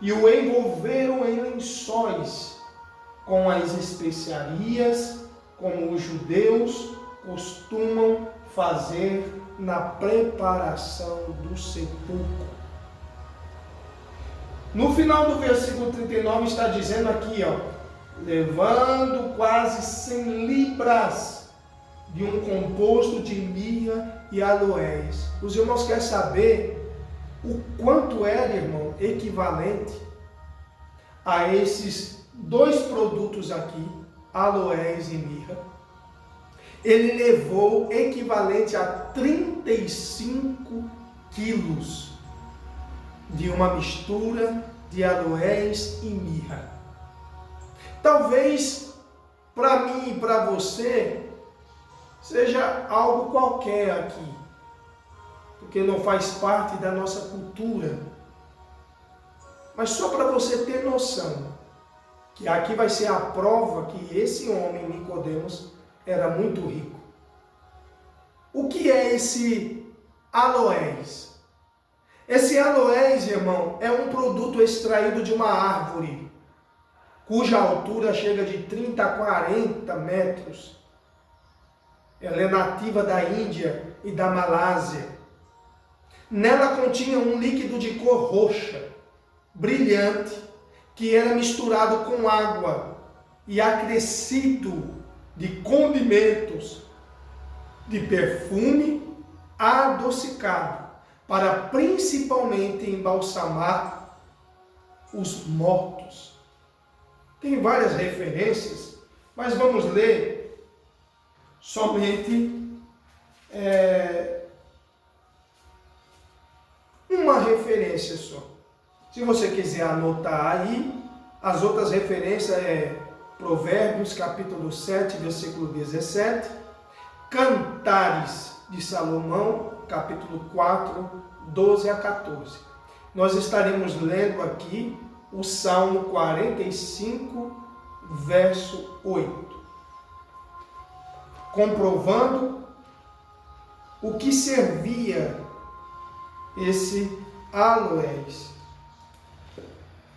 e o envolveram em lençóis com as especiarias, como os judeus costumam fazer na preparação do sepulcro. No final do versículo 39 está dizendo aqui, ó, levando quase 100 libras de um composto de mirra e aloés. Os irmãos querem saber o quanto era, irmão, equivalente a esses dois produtos aqui, aloés e mirra. Ele levou equivalente a 35 quilos de uma mistura de aloés e mirra. Talvez para mim e para você seja algo qualquer aqui, porque não faz parte da nossa cultura. Mas só para você ter noção, que aqui vai ser a prova que esse homem, Nicodemos, era muito rico. O que é esse aloés? Esse aloés, irmão, é um produto extraído de uma árvore, cuja altura chega de 30 a 40 metros. Ela é nativa da Índia e da Malásia. Nela continha um líquido de cor roxa, brilhante, que era misturado com água e acrescido de condimentos, de perfume adocicado, para principalmente embalsamar os mortos. Tem várias referências, mas vamos ler somente uma referência só. Se você quiser anotar aí, as outras referências é Provérbios capítulo 7, versículo 17, Cantares de Salomão, capítulo 4, 12 a 14. Nós estaremos lendo aqui o Salmo 45, verso 8. Comprovando o que servia esse aloés.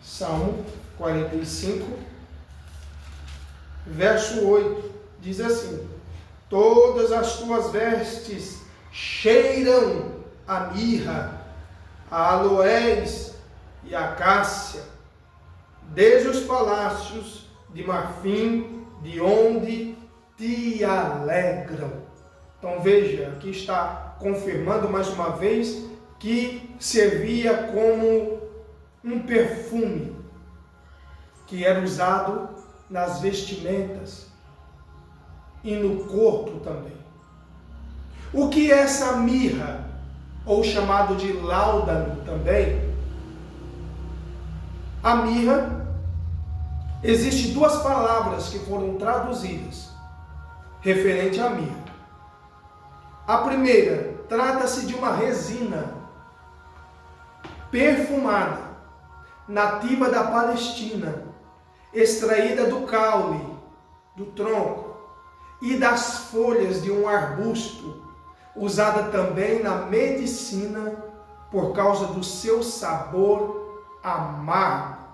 Salmo 45, verso 8, diz assim: todas as tuas vestes cheiram a mirra, a aloés e a cássia, desde os palácios de marfim, de onde te alegram. Então veja, aqui está confirmando mais uma vez que servia como um perfume que era usado nas vestimentas e no corpo também. O que é essa mirra, ou chamado de láudano também? A mirra, existe duas palavras que foram traduzidas referente à mirra. A primeira, trata-se de uma resina perfumada, nativa da Palestina, extraída do caule, do tronco e das folhas de um arbusto, usada também na medicina por causa do seu sabor amargo.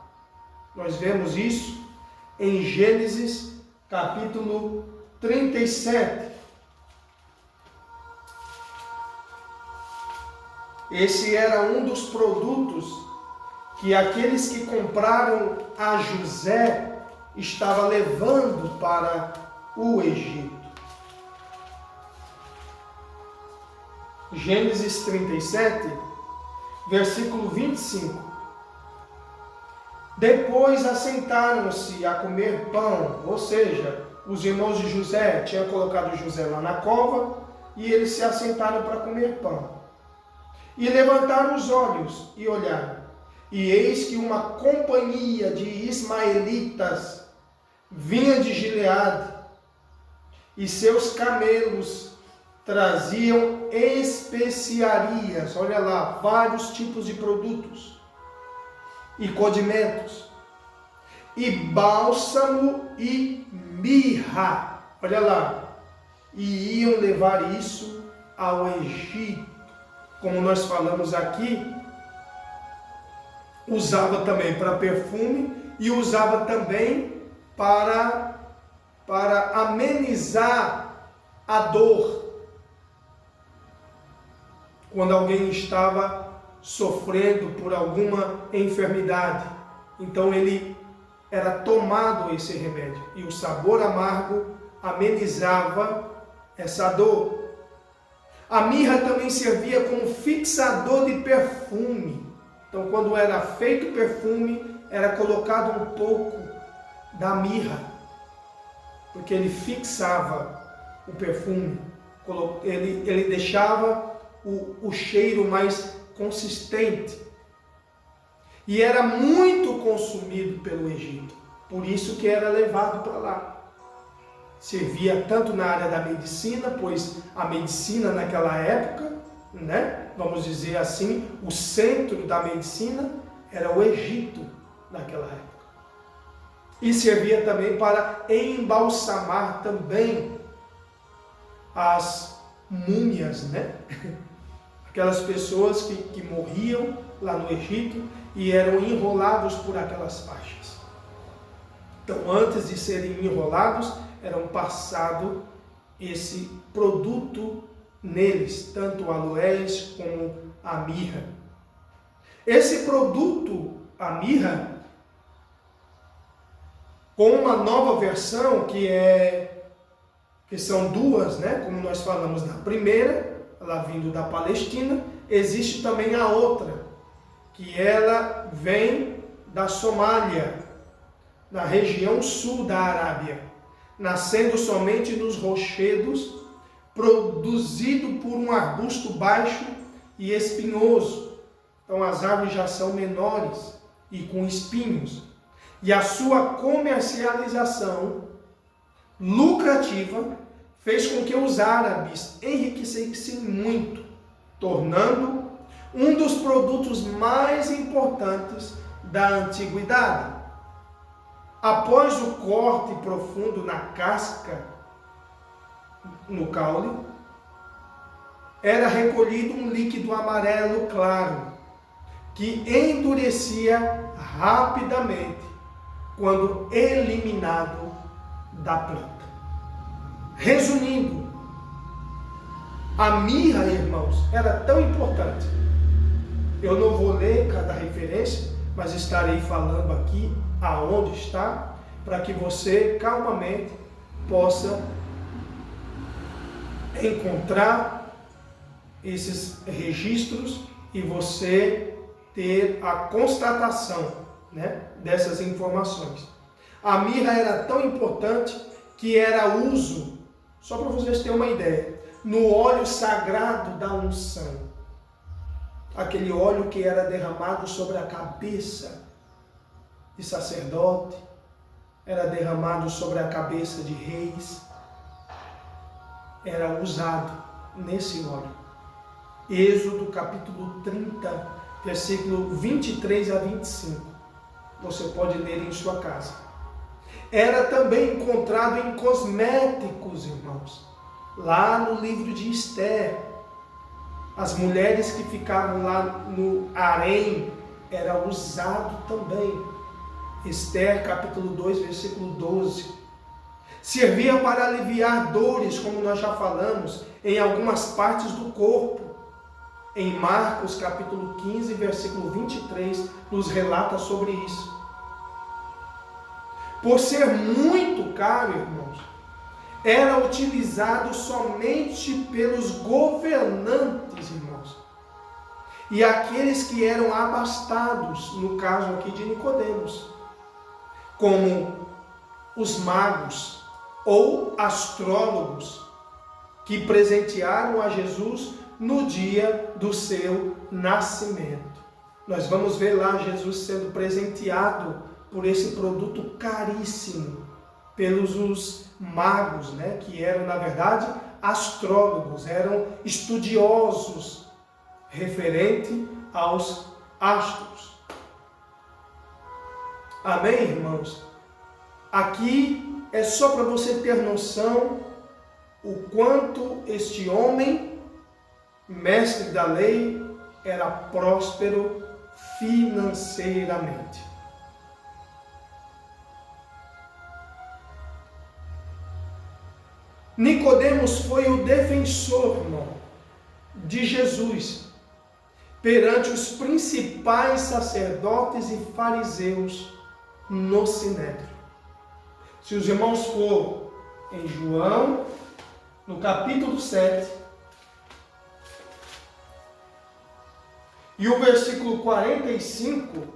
Nós vemos isso em Gênesis capítulo 37. Esse era um dos produtos que aqueles que compraram a José estavam levando para o Egito. Gênesis 37, versículo 25. Depois assentaram-se a comer pão, ou seja, os irmãos de José tinham colocado José lá na cova e eles se assentaram para comer pão. E levantaram os olhos e olharam, e eis que uma companhia de ismaelitas vinha de Gileade, e seus camelos traziam especiarias, olha lá, vários tipos de produtos, e condimentos, e bálsamo e mirra, olha lá, e iam levar isso ao Egito. Como nós falamos aqui, usava também para perfume e usava também para amenizar a dor. Quando alguém estava sofrendo por alguma enfermidade, então ele era tomado esse remédio e o sabor amargo amenizava essa dor. A mirra também servia como fixador de perfume. Então, quando era feito o perfume, era colocado um pouco da mirra, porque ele fixava o perfume, ele deixava o cheiro mais consistente. E era muito consumido pelo Egito, por isso que era levado para lá. Servia tanto na área da medicina, pois a medicina naquela época, vamos dizer assim, o centro da medicina era o Egito naquela época. E servia também para embalsamar também as múmias, né? Aquelas pessoas que morriam lá no Egito e eram enrolados por aquelas faixas. Então, antes de serem enrolados, eram passado esse produto neles, tanto o aloés como a mirra. Esse produto, a mirra, com uma nova versão que são duas, né? Como nós falamos da primeira, ela vindo da Palestina, existe também a outra, que ela vem da Somália, na região sul da Arábia, nascendo somente nos rochedos, produzido por um arbusto baixo e espinhoso. Então as árvores já são menores e com espinhos. E a sua comercialização lucrativa fez com que os árabes enriquecessem muito, tornando um dos produtos mais importantes da antiguidade. Após o corte profundo na casca, no caule, era recolhido um líquido amarelo claro, que endurecia rapidamente quando eliminado da planta. Resumindo, a mirra, irmãos, era tão importante. Eu não vou ler cada referência, mas estarei falando aqui aonde está, para que você calmamente possa encontrar esses registros e você ter a constatação, né, dessas informações. A mirra era tão importante que era uso, só para vocês terem uma ideia, no óleo sagrado da unção. Aquele óleo que era derramado sobre a cabeça de sacerdote, era derramado sobre a cabeça de reis, era usado nesse óleo. Êxodo capítulo 30, versículo 23 a 25. Você pode ler em sua casa. Era também encontrado em cosméticos, irmãos. Lá no livro de Esther, as mulheres que ficavam lá no harém, era usado também. Esther capítulo 2, versículo 12. Servia para aliviar dores, como nós já falamos, em algumas partes do corpo. Em Marcos capítulo 15, versículo 23, nos relata sobre isso. Por ser muito caro, irmãos, era utilizado somente pelos governantes, irmãos, e aqueles que eram abastados, no caso aqui de Nicodemos, como os magos ou astrólogos que presentearam a Jesus no dia do seu nascimento. Nós vamos ver lá Jesus sendo presenteado por esse produto caríssimo pelos os magos, né, que eram, na verdade, astrólogos, eram estudiosos referente aos astros. Amém, irmãos? Aqui é só para você ter noção o quanto este homem, mestre da lei, era próspero financeiramente. Nicodemos foi o defensor, irmão, de Jesus perante os principais sacerdotes e fariseus no Sinédrio. Se os irmãos for em João, no capítulo 7, e o versículo 45,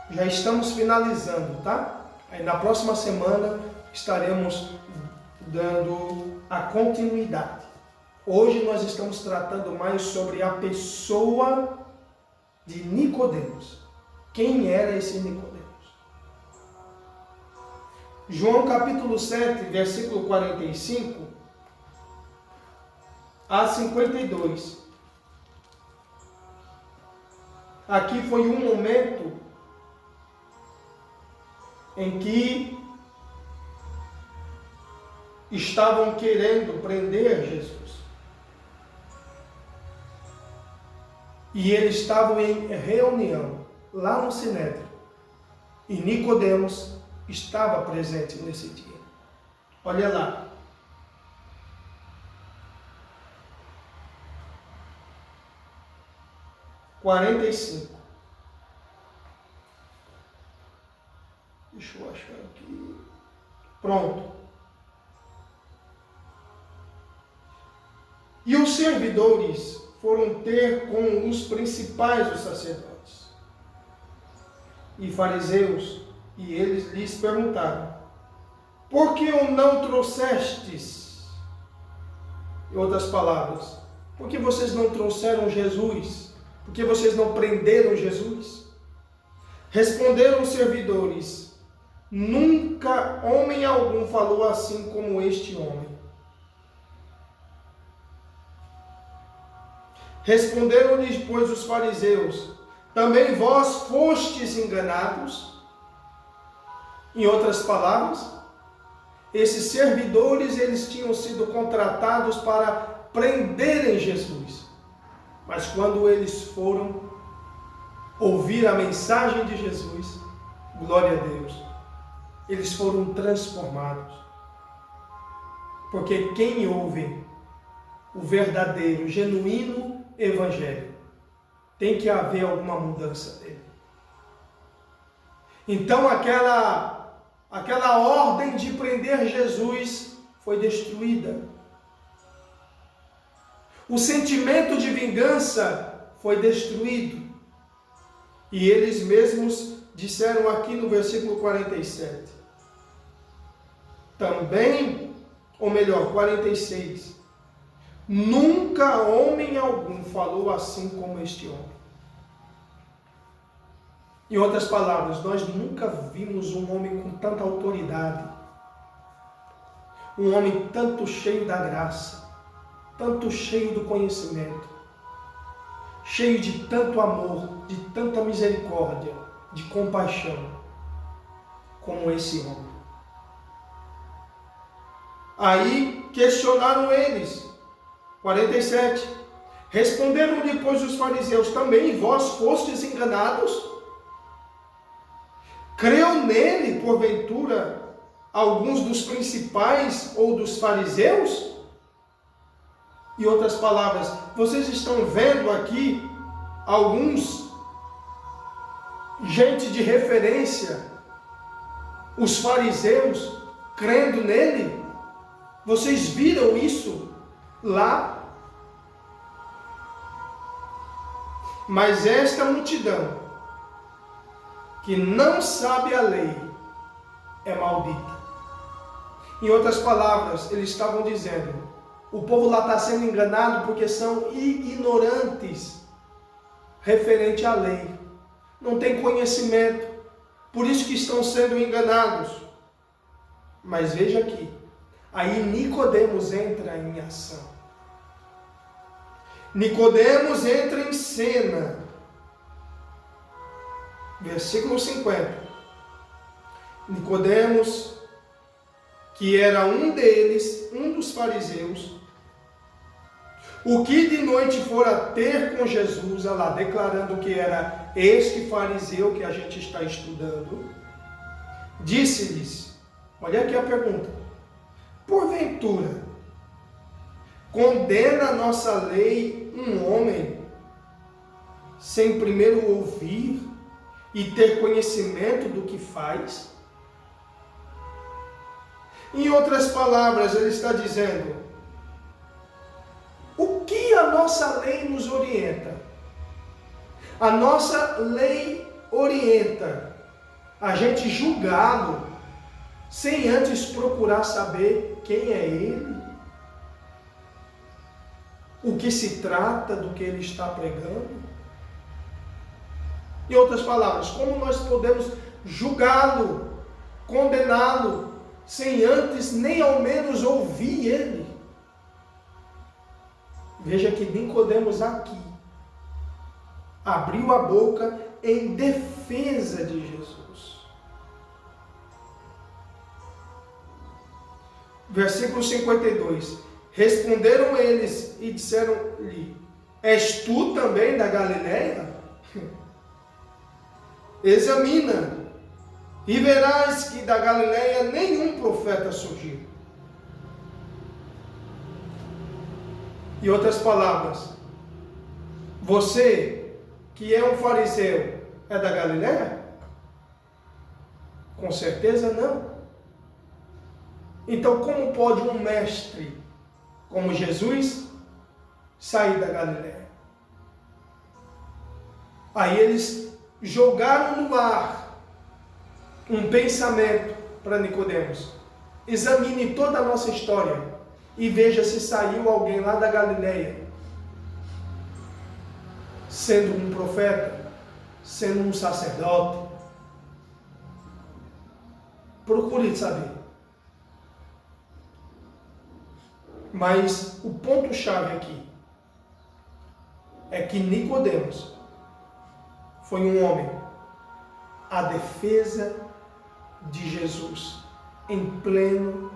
já estamos finalizando, tá? Aí na próxima semana estaremos dando a continuidade. Hoje nós estamos tratando mais sobre a pessoa de Nicodemos. Quem era esse Nicodemos? João capítulo 7, versículo 45 a 52. Aqui foi um momento em que estavam querendo prender Jesus. E eles estavam em reunião lá no Sinédrio. E Nicodemos estava presente nesse dia. Olha lá. Quarenta e cinco. Deixa eu achar aqui. Pronto. E os servidores foram ter com os principais dos sacerdotes e fariseus, e eles lhes perguntaram: por que o não trouxestes? Em outras palavras, por que vocês não trouxeram Jesus? Por que vocês não prenderam Jesus? Responderam os servidores: nunca homem algum falou assim como este homem. Responderam-lhes, pois, os fariseus: também vós fostes enganados? Em outras palavras, esses servidores, eles tinham sido contratados para prenderem Jesus. Mas quando eles foram ouvir a mensagem de Jesus, glória a Deus, eles foram transformados. Porque quem ouve o verdadeiro, genuíno Evangelho, tem que haver alguma mudança dele. Então aquela ordem de prender Jesus foi destruída. O sentimento de vingança foi destruído. E eles mesmos disseram aqui no versículo 47. Também, ou melhor, 46. Nunca homem algum falou assim como este homem. Em outras palavras, nós nunca vimos um homem com tanta autoridade, um homem tanto cheio da graça, tanto cheio do conhecimento, cheio de tanto amor, de tanta misericórdia, de compaixão, como esse homem. Aí questionaram eles. 47. Responderam-lhe, pois, os fariseus: também vós fostes enganados? Creu nele, porventura, alguns dos principais ou dos fariseus? Em outras palavras, vocês estão vendo aqui alguns, gente de referência, os fariseus, crendo nele? Vocês viram isso lá? Mas esta multidão, que não sabe a lei, é maldita. Em outras palavras, eles estavam dizendo: o povo lá está sendo enganado porque são ignorantes referente à lei. Não tem conhecimento, por isso que estão sendo enganados. Mas veja aqui, aí Nicodemos entra em ação. Nicodemos entra em cena. Versículo 50. Nicodemos, que era um deles, um dos fariseus, o que de noite fora ter com Jesus, olha lá, declarando que era este fariseu que a gente está estudando, disse-lhes, olha aqui a pergunta: porventura, condena a nossa lei um homem sem primeiro ouvir e ter conhecimento do que faz? Em outras palavras, ele está dizendo: o que a nossa lei nos orienta? A nossa lei orienta a gente julgá-lo sem antes procurar saber quem é ele, o que se trata do que ele está pregando. Em outras palavras, como nós podemos julgá-lo, condená-lo, sem antes nem ao menos ouvir ele? Veja que Nicodemos aqui abriu a boca em defesa de Jesus. Versículo 52. Responderam eles e disseram-lhe: És tu também da Galileia? Examina, e verás que da Galileia nenhum profeta surgiu. Em outras palavras, você que é um fariseu é da Galileia? Com certeza não. Então, como pode um mestre como Jesus sair da Galileia? Aí eles jogaram no ar um pensamento para Nicodemos. Examine toda a nossa história e veja se saiu alguém lá da Galileia, sendo um profeta, sendo um sacerdote. Procure saber. Mas o ponto-chave aqui é que Nicodemos foi um homem à defesa de Jesus, em pleno,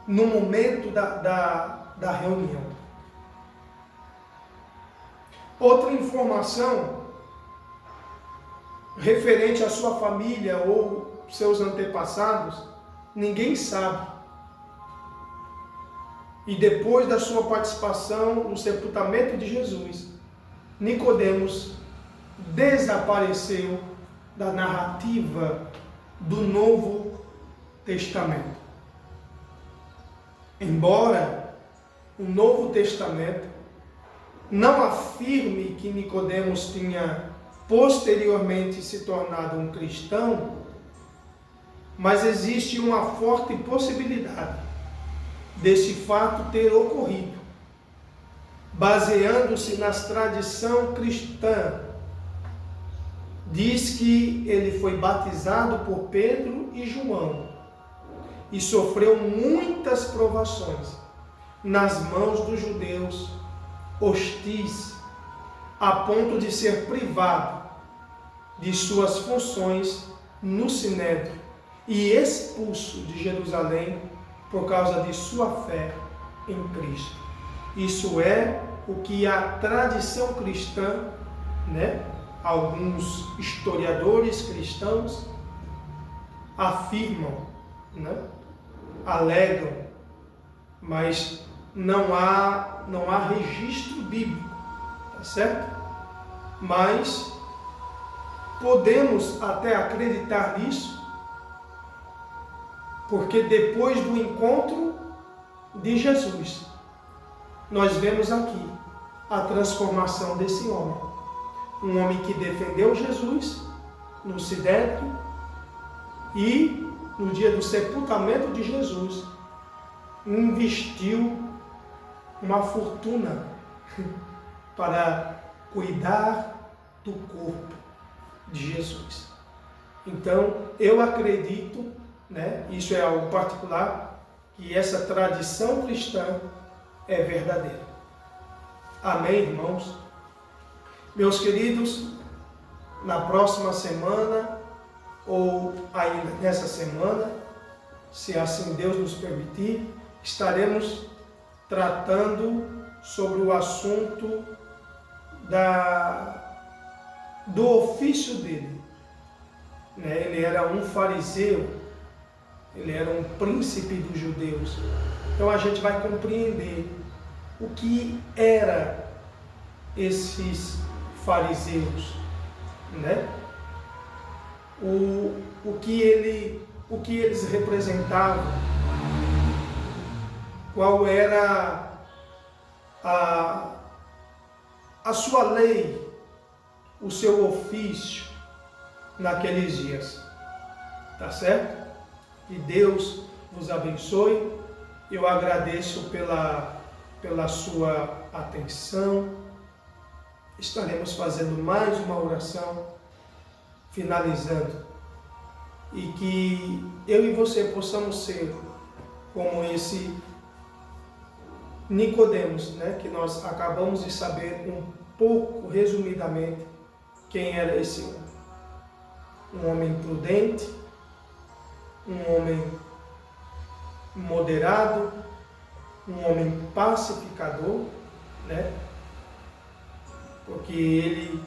no momento da reunião. Outra informação referente à sua família ou seus antepassados, ninguém sabe. E depois da sua participação no sepultamento de Jesus, Nicodemos desapareceu da narrativa do Novo Testamento. Embora o Novo Testamento não afirme que Nicodemos tinha posteriormente se tornado um cristão, mas existe uma forte possibilidade desse fato ter ocorrido, baseando-se na tradição cristã. Diz que ele foi batizado por Pedro e João e sofreu muitas provações nas mãos dos judeus hostis, a ponto de ser privado de suas funções no Sinédrio e expulso de Jerusalém por causa de sua fé em Cristo. Isso é o que a tradição cristã, alguns historiadores cristãos afirmam, alegam, mas não há registro bíblico, tá certo? Mas podemos até acreditar nisso, porque depois do encontro de Jesus, nós vemos aqui a transformação desse homem. Um homem que defendeu Jesus no Sinédrio e no dia do sepultamento de Jesus investiu uma fortuna para cuidar do corpo de Jesus. Então, eu acredito, isso é algo particular, que essa tradição cristã é verdadeira. Amém, irmãos? Meus queridos, na próxima semana, ou ainda nessa semana, se assim Deus nos permitir, estaremos tratando sobre o assunto do ofício dele. Ele era um fariseu, ele era um príncipe dos judeus. Então a gente vai compreender o que era esses fariseus, o que eles representavam, qual era a sua lei, o seu ofício naqueles dias. Tá certo? Que Deus vos abençoe. Eu agradeço pela sua atenção. Estaremos fazendo mais uma oração, finalizando. E que eu e você possamos ser como esse Nicodemos, que nós acabamos de saber um pouco, resumidamente, quem era esse homem. Um homem prudente, um homem moderado, um homem pacificador, né? Porque ele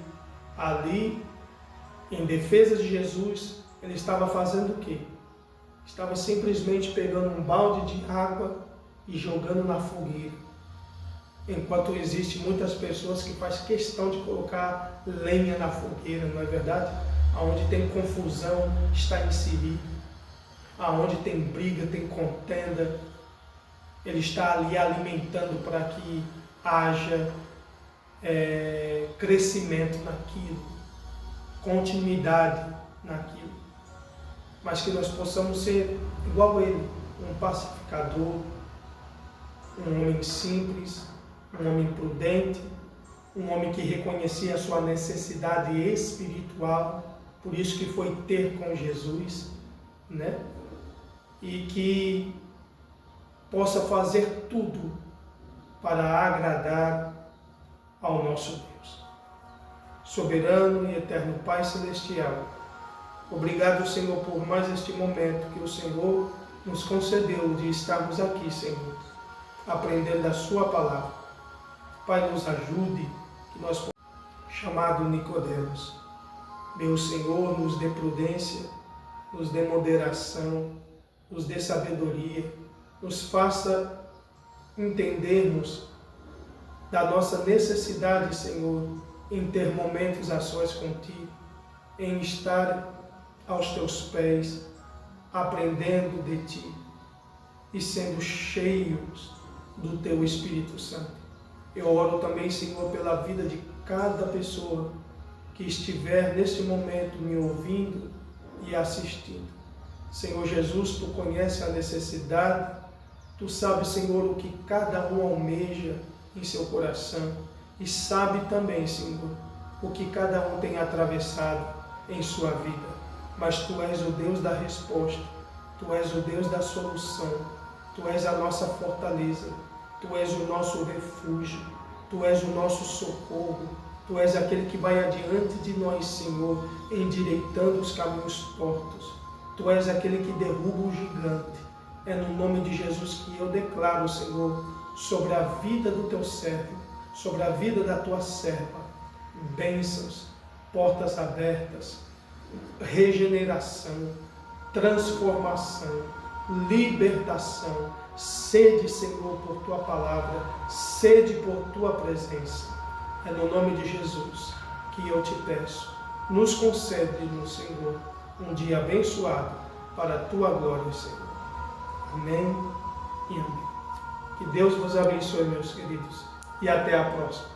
ali, em defesa de Jesus, ele estava fazendo o quê? Estava simplesmente pegando um balde de água e jogando na fogueira. Enquanto existe muitas pessoas que fazem questão de colocar lenha na fogueira, não é verdade? Aonde tem confusão, está inserido. Aonde tem briga, tem contenda, ele está ali alimentando para que haja crescimento naquilo, continuidade naquilo. Mas que nós possamos ser igual a ele, um pacificador, um homem simples, um homem prudente, um homem que reconhecia a sua necessidade espiritual, por isso que foi ter com Jesus, né? E que possa fazer tudo para agradar ao nosso Deus. Soberano e eterno Pai Celestial, obrigado, Senhor, por mais este momento que o Senhor nos concedeu de estarmos aqui, Senhor, aprendendo a sua palavra. Pai, nos ajude, que nós, chamado Nicodemos, meu Senhor, nos dê prudência, nos dê moderação, nos dê sabedoria, nos faça entendermos da nossa necessidade, Senhor, em ter momentos a sós contigo, em estar aos teus pés, aprendendo de ti e sendo cheios do teu Espírito Santo. Eu oro também, Senhor, pela vida de cada pessoa que estiver neste momento me ouvindo e assistindo. Senhor Jesus, Tu conheces a necessidade, Tu sabes, Senhor, o que cada um almeja em seu coração e sabe também, Senhor, o que cada um tem atravessado em sua vida. Mas Tu és o Deus da resposta, Tu és o Deus da solução, Tu és a nossa fortaleza, Tu és o nosso refúgio, Tu és o nosso socorro, Tu és aquele que vai adiante de nós, Senhor, endireitando os caminhos tortos. Tu és aquele que derruba o gigante. É no nome de Jesus que eu declaro, Senhor, sobre a vida do Teu servo, sobre a vida da Tua serva, bênçãos, portas abertas, regeneração, transformação, libertação, sede, Senhor, por Tua palavra, sede por Tua presença. É no nome de Jesus que eu te peço. Nos concede-nos, Senhor, um dia abençoado para a Tua glória, Senhor. Amém e amém. Que Deus vos abençoe, meus queridos, e até a próxima.